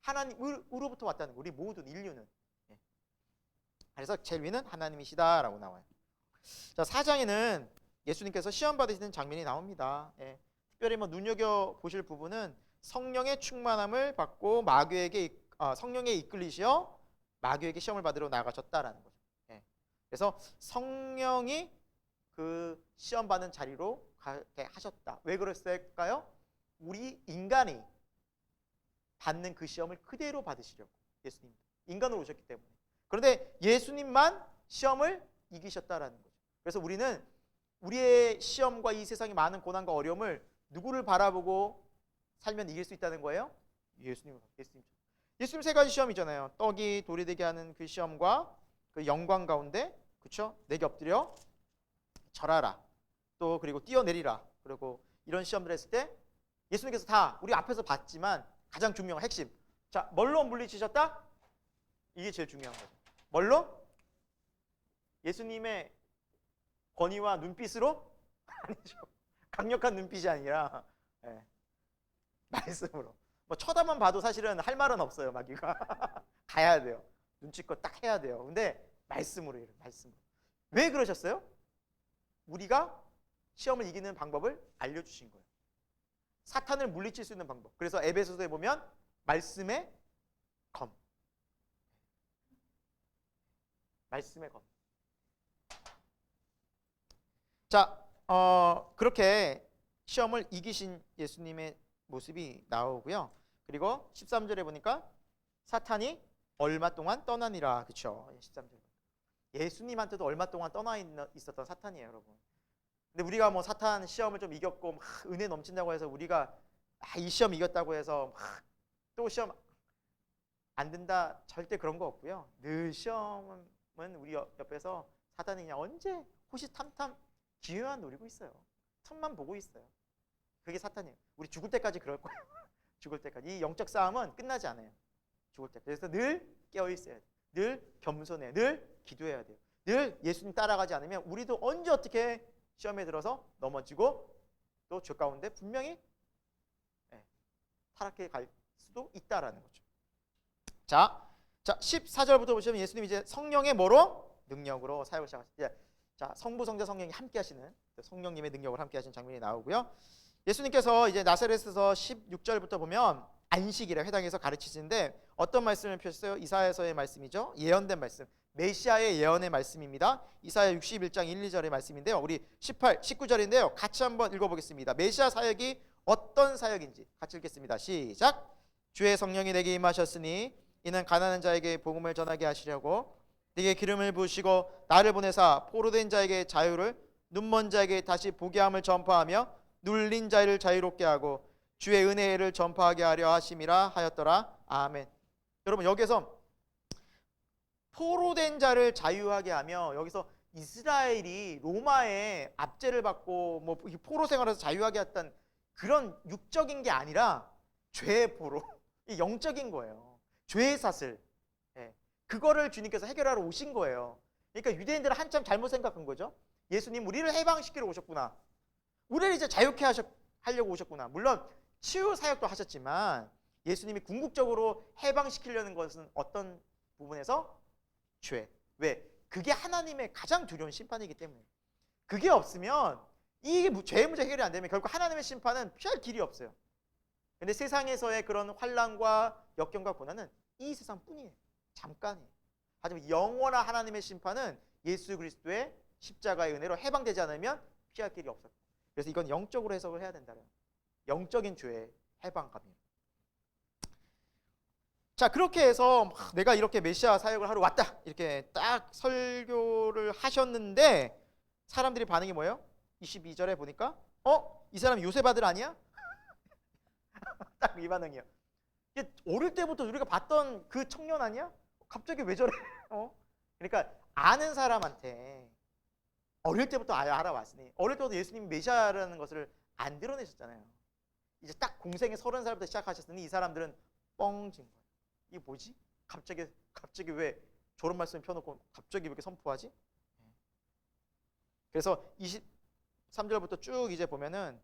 하나님으로부터 왔다는 거. 우리 모든 인류는. 그래서 제일 위는 하나님이시다라고 나와요. 자, 4장에는 예수님께서 시험 받으시는 장면이 나옵니다. 특별히 뭐 눈여겨 보실 부분은 성령의 충만함을 받고 성령에 이끌리시어 마귀에게 시험을 받으러 나가셨다라는 거죠. 그래서 성령이 그 시험 받는 자리로 가게 하셨다. 왜 그랬을까요? 우리 인간이 받는 그 시험을 그대로 받으시려고 예수님 인간으로 오셨기 때문에. 그런데 예수님만 시험을 이기셨다라는 거죠. 그래서 우리는 우리의 시험과 이 세상의 많은 고난과 어려움을 누구를 바라보고 살면 이길 수 있다는 거예요? 예수님. 예수님 세 가지 시험이잖아요. 떡이 돌이 되게 하는 그 시험과 그 영광 가운데, 그렇죠? 내게 엎드려 절하라. 또 그리고 뛰어내리라. 그리고 이런 시험들 했을 때 예수님께서 다 우리 앞에서 봤지만 가장 중요한 핵심. 자, 뭘로 물리치셨다? 이게 제일 중요한 거죠. 뭘로? 예수님의 권위와 눈빛으로? 아니죠. 강력한 눈빛이 아니라 말씀으로. 뭐 쳐다만 봐도 사실은 할 말은 없어요. 마귀가. 가야 돼요. 눈치껏 딱 해야 돼요. 근데 말씀으로 해요. 말씀으로. 왜 그러셨어요? 우리가 시험을 이기는 방법을 알려주신 거예요. 사탄을 물리칠 수 있는 방법. 그래서 에베소서에 보면 말씀의 검. 말씀의 검. 자, 그렇게 시험을 이기신 예수님의 모습이 나오고요. 그리고 13절에 보니까 사탄이 얼마 동안 떠나니라. 그렇죠? 13절. 예수님한테도 얼마 동안 떠나 있었던 사탄이에요, 여러분. 근데 우리가 뭐 사탄 시험을 좀 이겼고 막 은혜 넘친다고 해서 우리가 이 시험 이겼다고 해서 막 또 시험 안 된다, 절대 그런 거 없고요. 늘 시험은 우리 옆에서 사탄이 그냥 언제 호시탐탐 기회만 노리고 있어요. 틈만 보고 있어요. 그게 사탄이에요. 우리 죽을 때까지 그럴 거예요. 죽을 때까지. 이 영적 싸움은 끝나지 않아요. 죽을 때. 그래서 늘 깨어 있어야 돼요. 늘 겸손해야 돼요. 늘 기도해야 돼요. 늘 예수님 따라가지 않으면 우리도 언제 어떻게 시험에 들어서 넘어지고 또 죄 가운데 분명히 타락해 갈 수도 있다라는 거죠. 자 14절부터 보시면 예수님 이제 성령의 뭐로? 능력으로 사역을 시작하시죠. 자, 성부, 성자, 성령이 함께 하시는, 성령님의 능력을 함께 하시는 장면이 나오고요. 예수님께서 이제 나사렛에서 16절부터 보면 안식일에 해당해서 가르치시는데 어떤 말씀을 펴셨어요? 이사야서의 말씀이죠. 예언된 말씀. 메시아의 예언의 말씀입니다. 이사야 61장 1, 2절의 말씀인데요. 우리 18, 19절인데요. 같이 한번 읽어보겠습니다. 메시아 사역이 어떤 사역인지 같이 읽겠습니다. 시작. 주의 성령이 내게 임하셨으니 이는 가난한 자에게 복음을 전하게 하시려고 네게 기름을 부으시고 나를 보내사 포로된 자에게 자유를, 눈먼 자에게 다시 보게 함을 전파하며 눌린 자를 자유롭게 하고 주의 은혜를 전파하게 하려 하심이라 하였더라. 아멘. 여러분, 여기서 포로된 자를 자유하게 하며, 여기서 이스라엘이 로마의 압제를 받고 뭐 포로 생활에서 자유하게 했던 그런 육적인 게 아니라 죄의 포로, 이 영적인 거예요. 죄의 사슬. 예. 그거를 주님께서 해결하러 오신 거예요. 그러니까 유대인들은 한참 잘못 생각한 거죠. 예수님 우리를 해방시키러 오셨구나. 우리를 이제 자유케 하려고 오셨구나. 물론 치유 사역도 하셨지만 예수님이 궁극적으로 해방시키려는 것은 어떤 부분에서? 죄. 왜? 그게 하나님의 가장 두려운 심판이기 때문에. 그게 없으면 이 죄의 문제 해결이 안 되면 결국 하나님의 심판은 피할 길이 없어요. 근데 세상에서의 그런 환난과 역경과 고난은 이 세상뿐이에요. 잠깐이에요. 하지만 영원한 하나님의 심판은 예수 그리스도의 십자가의 은혜로 해방되지 않으면 피할 길이 없어요. 그래서 이건 영적으로 해석을 해야 된다는 영적인 죄의 해방감이에요. 자, 그렇게 해서 내가 이렇게 메시아 사역을 하러 왔다 이렇게 딱 설교를 하셨는데 사람들이 반응이 뭐예요? 22절에 보니까 이 사람이 요셉 아들 아니야? 딱 이 반응이에요. 이게 어릴 때부터 우리가 봤던 그 청년 아니야? 갑자기 왜 저래? 그러니까 아는 사람한테 어릴 때부터 알아왔으니 어릴 때부터 예수님이 메시아라는 것을 안 드러내셨잖아요. 이제 딱 공생의 30살부터 시작하셨으니 이 사람들은 뻥진 거예요. 이게 뭐지? 갑자기 왜 저런 말씀 펴놓고 갑자기 왜 이렇게 선포하지? 그래서 23절부터 쭉 이제 보면은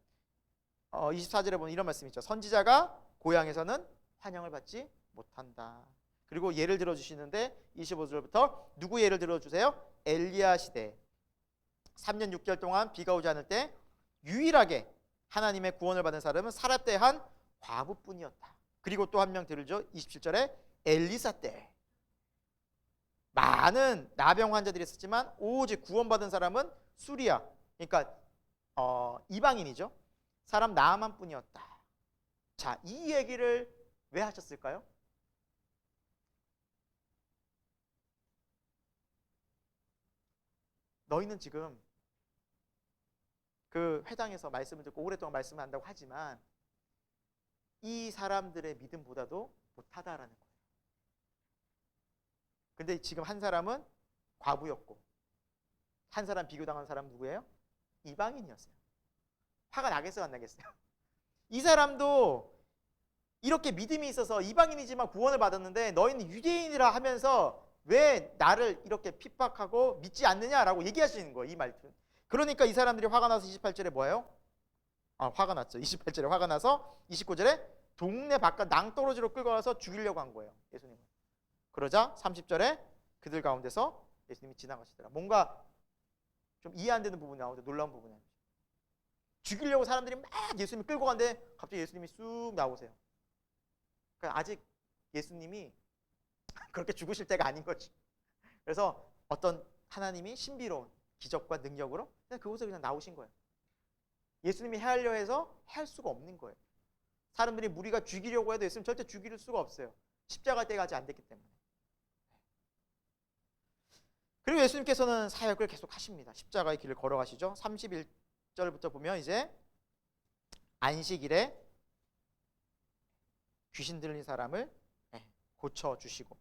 24절에 보면 이런 말씀이 있죠. 선지자가 고향에서는 환영을 받지 못한다. 그리고 예를 들어주시는데 25절부터 누구 예를 들어주세요? 엘리야 시대 3년 6개월 동안 비가 오지 않을 때 유일하게 하나님의 구원을 받은 사람은 사렙때 한 과부뿐이었다. 그리고 또 한 명 들으죠. 27절에 엘리사 때 많은 나병 환자들이 있었지만 오직 구원받은 사람은 수리야. 그러니까 이방인이죠. 사람 나아만 뿐이었다. 자, 이 얘기를 왜 하셨을까요? 너희는 지금 그 회당에서 말씀을 듣고 오랫동안 말씀을 한다고 하지만 이 사람들의 믿음보다도 못하다라는 거예요. 근데 지금 한 사람은 과부였고 한 사람 비교당한 사람 누구예요? 이방인이었어요. 화가 나겠어요, 안 나겠어요? 이 사람도 이렇게 믿음이 있어서 이방인이지만 구원을 받았는데 너희는 유대인이라 하면서 왜 나를 이렇게 핍박하고 믿지 않느냐라고 얘기하시는 거예요, 이 말투. 그러니까 이 사람들이 화가 나서 28절에 뭐예요? 화가 났죠. 28절에 화가 나서 29절에 동네 바깥 낭떠러지로 끌고 가서 죽이려고 한 거예요, 예수님을. 그러자 30절에 그들 가운데서 예수님이 지나가시더라. 뭔가 좀 이해 안 되는 부분이 나오는데 놀라운 부분이 아니죠. 죽이려고 사람들이 막 예수님을 끌고 가는데 갑자기 예수님이 쑥 나오세요. 그러니까 아직 예수님이 그렇게 죽으실 때가 아닌 거지. 그래서 어떤 하나님이 신비로운 기적과 능력으로 그냥 그곳에 그냥 나오신 거예요. 예수님이 해하려 해서 할 수가 없는 거예요. 사람들이 무리가 죽이려고 해도 예수님 절대 죽일 수가 없어요. 십자가 때가 아직 안 됐기 때문에. 그리고 예수님께서는 사역을 계속 하십니다. 십자가의 길을 걸어가시죠. 31절부터 보면 이제 안식일에 귀신 들린 사람을 고쳐주시고,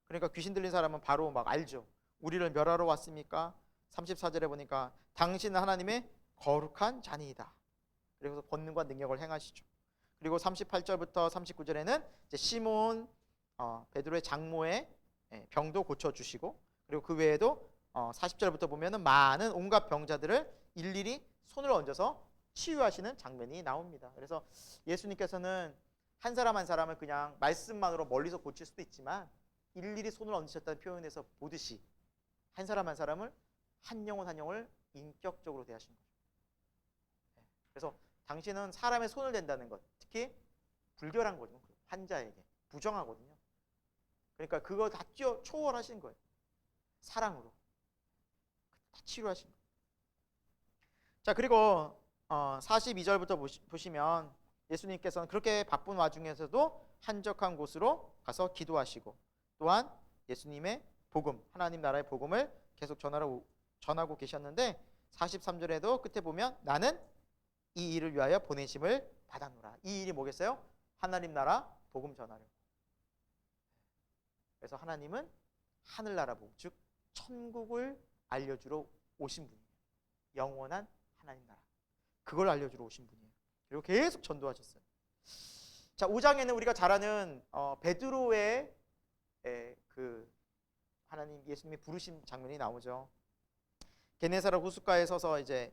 그러니까 귀신 들린 사람은 바로 막 알죠. 우리를 멸하러 왔습니까? 34절에 보니까 당신은 하나님의 거룩한 자니이다. 그래서 권능과 능력을 행하시죠. 그리고 38절부터 39절에는 이제 시몬 베드로의 장모의 병도 고쳐주시고, 그리고 그 외에도 40절부터 보면은 많은 온갖 병자들을 일일이 손을 얹어서 치유하시는 장면이 나옵니다. 그래서 예수님께서는 한 사람 한 사람을 그냥 말씀만으로 멀리서 고칠 수도 있지만 일일이 손을 얹으셨다는 표현에서 보듯이 한 사람 한 사람을 한 영혼 한 영혼을 인격적으로 대하신 거죠. 그래서 당신은 사람의 손을 댄다는 것, 특히 불결한 거죠. 환자에게 부정하거든요. 그러니까 그거 다 초월하신 거예요. 사랑으로 다 치료하신 거예요. 자, 그리고 42절부터 보시면 예수님께서는 그렇게 바쁜 와중에서도 한적한 곳으로 가서 기도하시고, 또한 예수님의 복음, 하나님 나라의 복음을 계속 전하고 계셨는데 43절에도 끝에 보면 나는 이 일을 위하여 보내심을 받았노라. 이 일이 뭐겠어요? 하나님 나라 복음 전하려. 그래서 하나님은 하늘나라 복음, 즉 천국을 알려주러 오신 분이에요. 영원한 하나님 나라, 그걸 알려주러 오신 분이에요. 그리고 계속 전도하셨어요. 자, 5장에는 우리가 잘 아는 베드로의 그 하나님 예수님이 부르신 장면이 나오죠. 게네사렛 호숫가에 서서 이제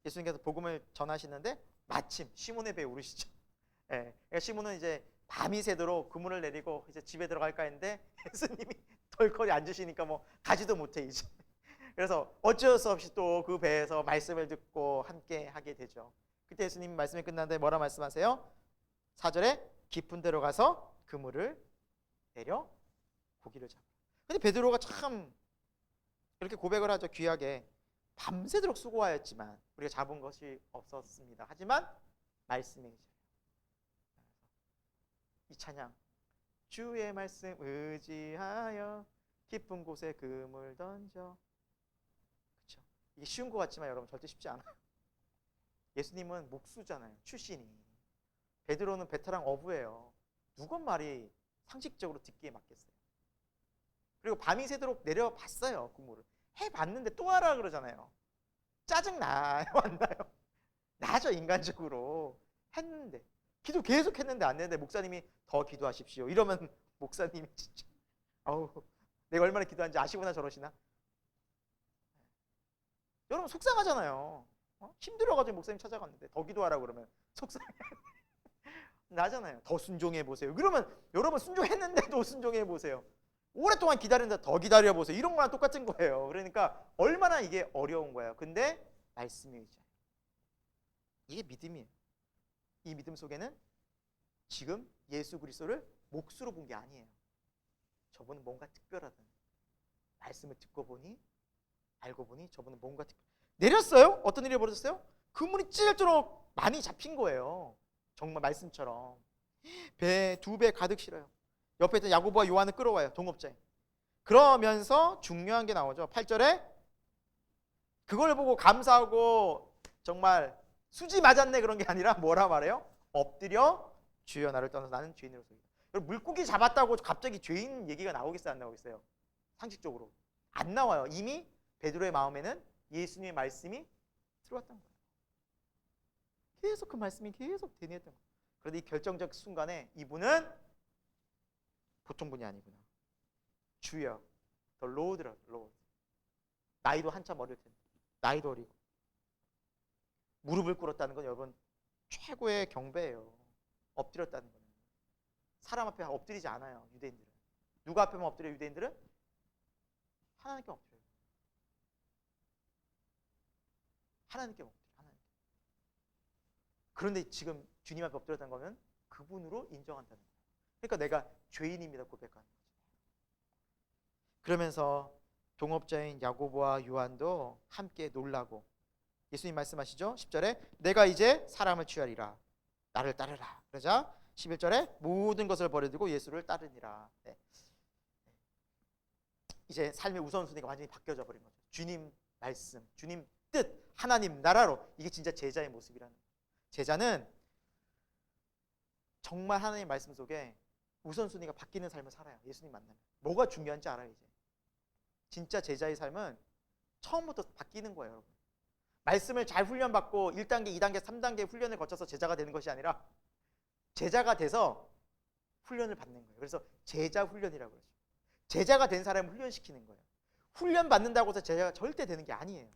예수님께서 복음을 전하시는데 마침 시몬의 배에 오르시죠. 그러니까 시몬은 이제 밤이 새도록 그물을 내리고 이제 집에 들어갈까 했는데 예수님이 덜컥 앉으시니까 뭐 가지도 못해 이제. 그래서 어쩔 수 없이 또 그 배에서 말씀을 듣고 함께 하게 되죠. 그때 예수님 말씀이 끝났는데 뭐라 말씀하세요? 4절에 깊은 데로 가서 그물을 내려 고기를 잡아. 근데 베드로가 참 이렇게 고백을 하죠. 귀하게 밤새도록 수고하였지만 우리가 잡은 것이 없었습니다. 하지만 말씀에 이 찬양, 주의 말씀 의지하여 깊은 곳에 그물 던져. 그렇죠? 이게 쉬운 것 같지만 여러분 절대 쉽지 않아요. 예수님은 목수잖아요. 출신이. 베드로는 베테랑 어부예요. 누구 말이 상식적으로 듣기에 맞겠어요. 그리고 밤이 새도록 내려봤어요. 그물을. 해봤는데 또 하라 그러잖아요. 짜증나요? 안 나요? 나죠, 인간적으로. 했는데 기도 계속 했는데 안 되는데 목사님이 더 기도하십시오 이러면 목사님이 진짜 아우 내가 얼마나 기도하는지 아시구나 저러시나. 여러분 속상하잖아요. 힘들어가지고 목사님 찾아갔는데 더 기도하라고 그러면 속상해. 나잖아요. 더 순종해 보세요. 그러면 여러분 순종했는데도 순종해 보세요. 오랫동안 기다리는데 더 기다려 보세요. 이런 거랑 똑같은 거예요. 그러니까 얼마나 이게 어려운 거예요. 근데 말씀이 의지해요. 이게 믿음이에요. 이 믿음 속에는 지금 예수 그리스도를 몫으로 본 게 아니에요. 저분은 뭔가 특별하다. 말씀을 듣고 보니 알고 보니 저분은 뭔가 내렸어요? 어떤 일이 벌어졌어요? 그물이 찢어지도록 많이 잡힌 거예요. 정말 말씀처럼 배 2배 가득 실어요. 옆에 있던 야고보와 요한을 끌어와요. 동업자에. 그러면서 중요한 게 나오죠. 8절에 그걸 보고 감사하고 정말 수지 맞았네 그런 게 아니라 뭐라 말해요? 엎드려 주여 나를 떠나서 나는 죄인으로서. 물고기 잡았다고 갑자기 죄인 얘기가 나오겠어요? 안 나오겠어요? 상식적으로 안 나와요. 이미 베드로의 마음에는 예수님의 말씀이 들어왔던 거예요. 계속 그 말씀이 계속 되뇌었던 거예요. 그런데 이 결정적 순간에 이분은 보통 분이 아니구나. 주여, 더 로드라, 로드. 나이도 한참 어릴 텐데, 나이도 어리고 무릎을 꿇었다는 건 여러분 최고의 경배예요. 엎드렸다는 거는 사람 앞에 엎드리지 않아요. 유대인들은 누가 앞에만 엎드려? 유대인들은 하나님께 엎드려요. 하나님께 엎드려. 하나님께. 그런데 지금 주님 앞에 엎드렸다는 거면 그분으로 인정한다는 거예요. 그러니까 내가 죄인입니다 고백하는 거죠. 그러면서 동업자인 야고보와 요한도 함께 놀라고 예수님 말씀하시죠. 10절에 내가 이제 사람을 취하리라 나를 따르라. 그러자 11절에 모든 것을 버려두고 예수를 따르니라. 네. 이제 삶의 우선순위가 완전히 바뀌어져 버린 거죠. 주님 말씀, 주님 뜻, 하나님 나라로. 이게 진짜 제자의 모습이라는 거예요. 제자는 정말 하나님의 말씀 속에 우선순위가 바뀌는 삶을 살아요. 예수님 만나면 뭐가 중요한지 알아요. 이제 진짜 제자의 삶은 처음부터 바뀌는 거예요. 여러분. 말씀을 잘 훈련받고 1단계, 2단계, 3단계 훈련을 거쳐서 제자가 되는 것이 아니라 제자가 돼서 훈련을 받는 거예요. 그래서 제자 훈련이라고 그러죠. 제자가 된 사람을 훈련시키는 거예요. 훈련 받는다고 해서 제자가 절대 되는 게 아니에요.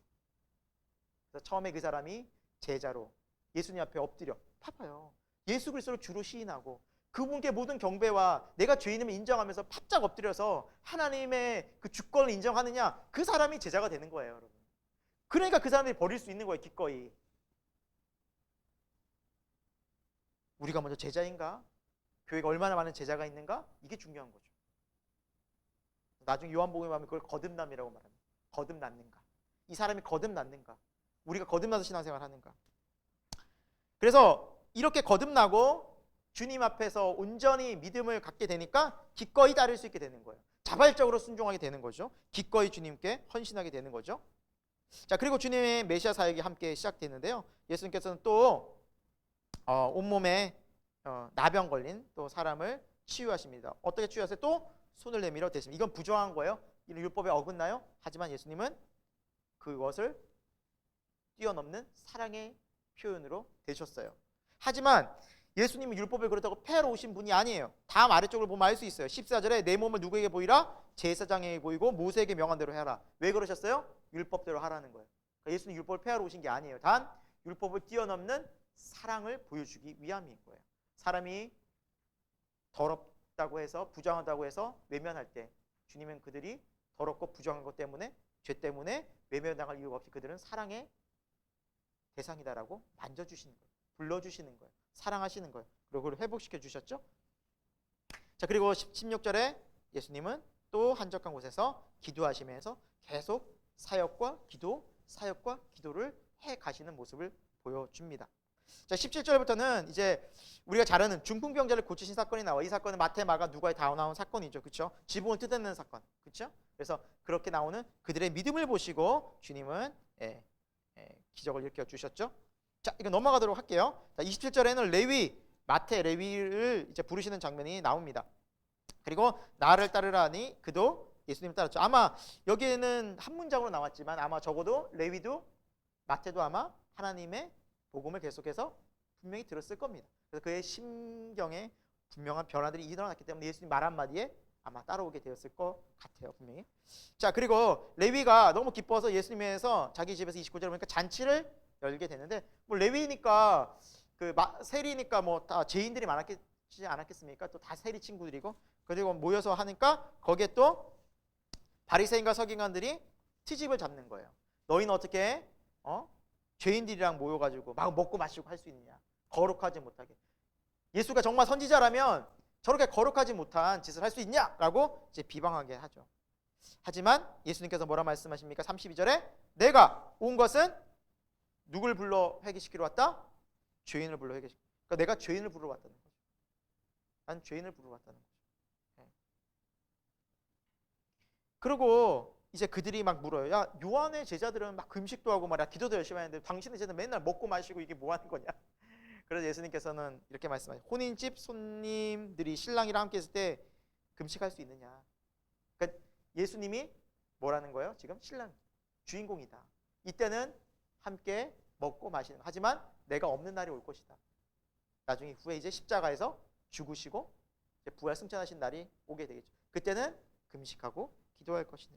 그래서 처음에 그 사람이 제자로 예수님 앞에 엎드려 파봐요. 예수 그리스도를 주로 시인하고 그분께 모든 경배와 내가 죄인임을 인정하면서 바짝 엎드려서 하나님의 그 주권을 인정하느냐, 그 사람이 제자가 되는 거예요. 여러분. 그러니까 그 사람들이 버릴 수 있는 거예요. 기꺼이. 우리가 먼저 제자인가? 교회가 얼마나 많은 제자가 있는가? 이게 중요한 거죠. 나중에 요한복음에 보면 그걸 거듭남이라고 말합니다. 거듭났는가? 이 사람이 거듭났는가? 우리가 거듭나서 신앙생활 하는가? 그래서 이렇게 거듭나고 주님 앞에서 온전히 믿음을 갖게 되니까 기꺼이 따를 수 있게 되는 거예요. 자발적으로 순종하게 되는 거죠. 기꺼이 주님께 헌신하게 되는 거죠. 자, 그리고 주님의 메시아 사역이 함께 시작되는데요. 예수님께서는 또 온몸에 나병 걸린 또 사람을 치유하십니다. 어떻게 치유하세요? 또 손을 내밀어 대십니다. 이건 부정한 거예요. 이런 율법에 어긋나요? 하지만 예수님은 그것을 뛰어넘는 사랑의 표현으로 되셨어요. 하지만 예수님은 율법을 그렇다고 폐하러 오신 분이 아니에요. 다음 아래쪽을 보면 알 수 있어요. 14절에 내 몸을 누구에게 보이라? 제사장에게 보이고 모세에게 명한 대로 해라. 왜 그러셨어요? 율법대로 하라는 거예요. 그러니까 예수는 율법을 폐하러 오신 게 아니에요. 단 율법을 뛰어넘는 사랑을 보여주기 위함인 거예요. 사람이 더럽다고 해서 부정하다고 해서 외면할 때 주님은 그들이 더럽고 부정한 것 때문에 죄 때문에 외면당할 이유가 없이 그들은 사랑의 대상이다라고 만져주시는 거예요. 불러주시는 거예요. 사랑하시는 거예요. 그리고 그걸 회복시켜 주셨죠. 자, 그리고 16절에 예수님은 또 한적한 곳에서 기도하시면서 계속 사역과 기도를 해 가시는 모습을 보여줍니다. 자, 17절부터는 이제 우리가 잘 아는 중풍병자를 고치신 사건이 나와. 이 사건은 마태, 마가, 누가에 다 나온 사건이죠. 그렇죠? 지붕을 뜯어내는 사건. 그렇죠? 그래서 그렇게 나오는 그들의 믿음을 보시고 주님은 기적을 일으켜 주셨죠. 자, 이거 넘어가도록 할게요. 자, 27절에는 마태 레위를 이제 부르시는 장면이 나옵니다. 그리고 나를 따르라니 그도 예수님을 따랐죠. 아마 여기에는 한 문장으로 나왔지만 아마 적어도 레위도 마태도 아마 하나님의 복음을 계속해서 분명히 들었을 겁니다. 그래서 그의 심경에 분명한 변화들이 일어났기 때문에 예수님 말 한마디에 아마 따라오게 되었을 것 같아요. 분명히. 자, 그리고 레위가 너무 기뻐서 예수님에서 자기 집에서 29절에 보니까 잔치를 열게 되는데 뭐 레위니까 세리니까 뭐 다 죄인들이 많았지 않았겠습니까? 또 다 세리 친구들이고 그리고 모여서 하니까 거기에 또 바리새인과 서기관들이 트집을 잡는 거예요. 너희는 어떻게 죄인들이랑 모여가지고 막 먹고 마시고 할 수 있느냐? 거룩하지 못하게. 예수가 정말 선지자라면 저렇게 거룩하지 못한 짓을 할 수 있냐라고 이제 비방하게 하죠. 하지만 예수님께서 뭐라 말씀하십니까? 32절에 내가 온 것은 누굴 불러 회개시키러 왔다? 죄인을 불러 회개시키러. 그러니까 내가 죄인을 부르러 왔다는 거죠. 난 죄인을 부르러 왔다는 거죠. 네. 그리고 이제 그들이 막 물어요. 야, 요한의 제자들은 막 금식도 하고 말이야, 기도도 열심히 하는데 당신의 제자는 맨날 먹고 마시고 이게 뭐 하는 거냐? 그래서 예수님께서는 이렇게 말씀하세요. 혼인집 손님들이 신랑이랑 함께 있을 때 금식할 수 있느냐? 그러니까 예수님이 뭐라는 거예요? 지금 신랑 주인공이다. 이때는 함께 먹고 마시는. 하지만 내가 없는 날이 올 것이다. 나중에 후에 이제 십자가에서 죽으시고 이제 부활 승천하신 날이 오게 되겠죠. 그때는 금식하고 기도할 것이다.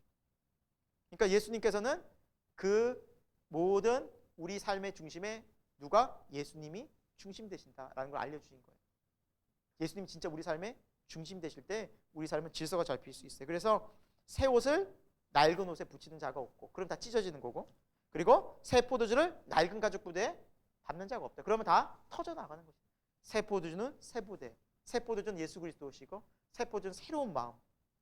그러니까 예수님께서는 그 모든 우리 삶의 중심에 누가? 예수님이 중심 되신다라는 걸 알려주신 거예요. 예수님이 진짜 우리 삶의 중심 되실 때 우리 삶은 질서가 잡힐 수 있어요. 그래서 새 옷을 낡은 옷에 붙이는 자가 없고 그럼 다 찢어지는 거고 그리고 새 포도주를 낡은 가죽 부대에 담는 자가 없다. 그러면 다 터져나가는 거죠. 새 포도주는 새 부대, 새 포도주는 예수 그리스도시고 새 포도주는 새로운 마음,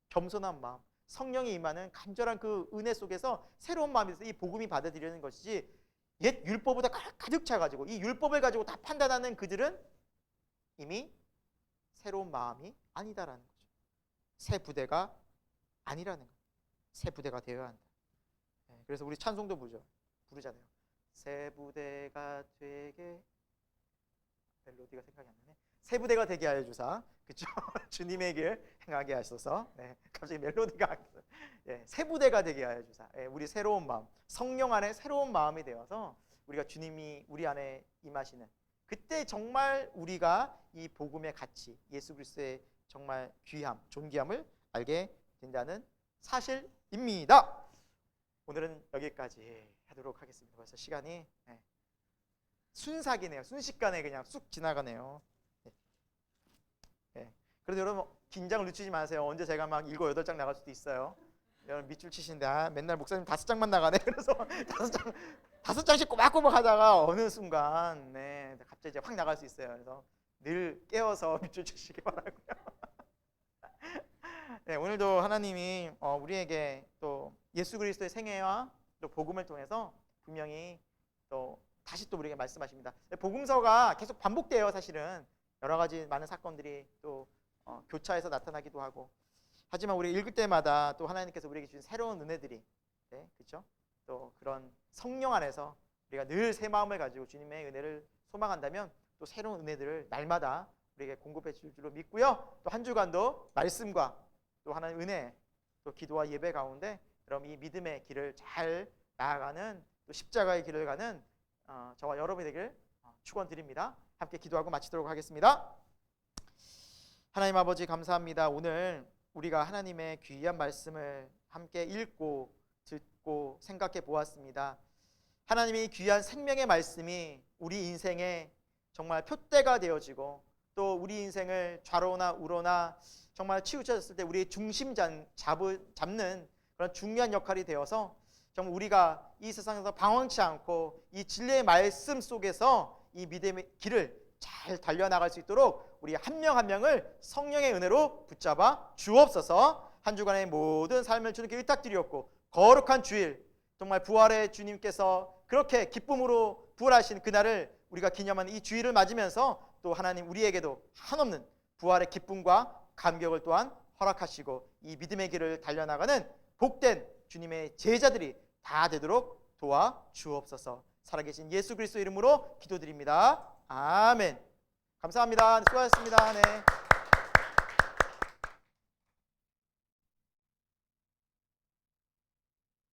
겸손한 마음, 성령이 임하는 간절한 그 은혜 속에서 새로운 마음이 있어서 이 복음이 받아들이는 것이지 옛 율법보다 가득 차가지고 이 율법을 가지고 다 판단하는 그들은 이미 새로운 마음이 아니다라는 거죠. 새 부대가 아니라는 거예요. 새 부대가 되어야 한다. 그래서 우리 찬송도 부르잖아요. 새 부대가 되게 멜로디가 생각이 안 나네. 새 부대가 되게 하여 주사. 그렇죠? 주님의 길 행하게 하소서. 네, 갑자기 멜로디가 새 부대가 되게 하여 주사. 우리 새로운 마음, 성령 안에 새로운 마음이 되어서 우리가 주님이 우리 안에 임하시는 그때 정말 우리가 이 복음의 가치, 예수 그리스도의 정말 귀함, 존귀함을 알게 된다는 사실입니다. 오늘은 여기까지 하도록 하겠습니다. 벌써 시간이 순삭이네요. 순식간에 그냥 쑥 지나가네요. 그래도 여러분 긴장을 늦추지 마세요. 언제 제가 막 7, 8장 나갈 수도 있어요. 여러분 밑줄 치신데 맨날 목사님 5장만 나가네. 그래서 5장씩 꼬박꼬박 하다가 어느 순간 갑자기 이제 확 나갈 수 있어요. 그래서 늘 깨워서 밑줄 치시기 바라고요. 오늘도 하나님이 우리에게 또 예수 그리스도의 생애와 또 복음을 통해서 분명히 또 다시 또 우리에게 말씀하십니다. 복음서가 계속 반복돼요. 사실은 여러 가지 많은 사건들이 또 교차해서 나타나기도 하고 하지만 우리 읽을 때마다 또 하나님께서 우리에게 주신 새로운 은혜들이 그렇죠? 또 그런 성령 안에서 우리가 늘 새 마음을 가지고 주님의 은혜를 소망한다면 또 새로운 은혜들을 날마다 우리에게 공급해 줄 줄로 믿고요. 또 한 주간도 말씀과 또 하나님 은혜 또 기도와 예배 가운데 여러분 이 믿음의 길을 잘 나아가는 또 십자가의 길을 가는 저와 여러분이 되길 축원드립니다. 함께 기도하고 마치도록 하겠습니다. 하나님 아버지 감사합니다. 오늘 우리가 하나님의 귀한 말씀을 함께 읽고 듣고 생각해 보았습니다. 하나님의 귀한 생명의 말씀이 우리 인생에 정말 표대가 되어지고 또 우리 인생을 좌로나 우로나 정말 치우쳐졌을 때 우리의 중심 잡는 그런 중요한 역할이 되어서 정말 우리가 이 세상에서 방황치 않고 이 진리의 말씀 속에서 이 믿음의 길을 잘 달려나갈 수 있도록 우리 한 명 한 명을 성령의 은혜로 붙잡아 주옵소서. 한 주간의 모든 삶을 주님께 의탁드리옵고 거룩한 주일 정말 부활의 주님께서 그렇게 기쁨으로 부활하신 그날을 우리가 기념하는 이 주일을 맞으면서 또 하나님 우리에게도 한없는 부활의 기쁨과 감격을 또한 허락하시고 이 믿음의 길을 달려나가는 복된 주님의 제자들이 다 되도록 도와 주옵소서. 살아계신 예수 그리스도 이름으로 기도드립니다. 아멘. 감사합니다. 수고하셨습니다. 네.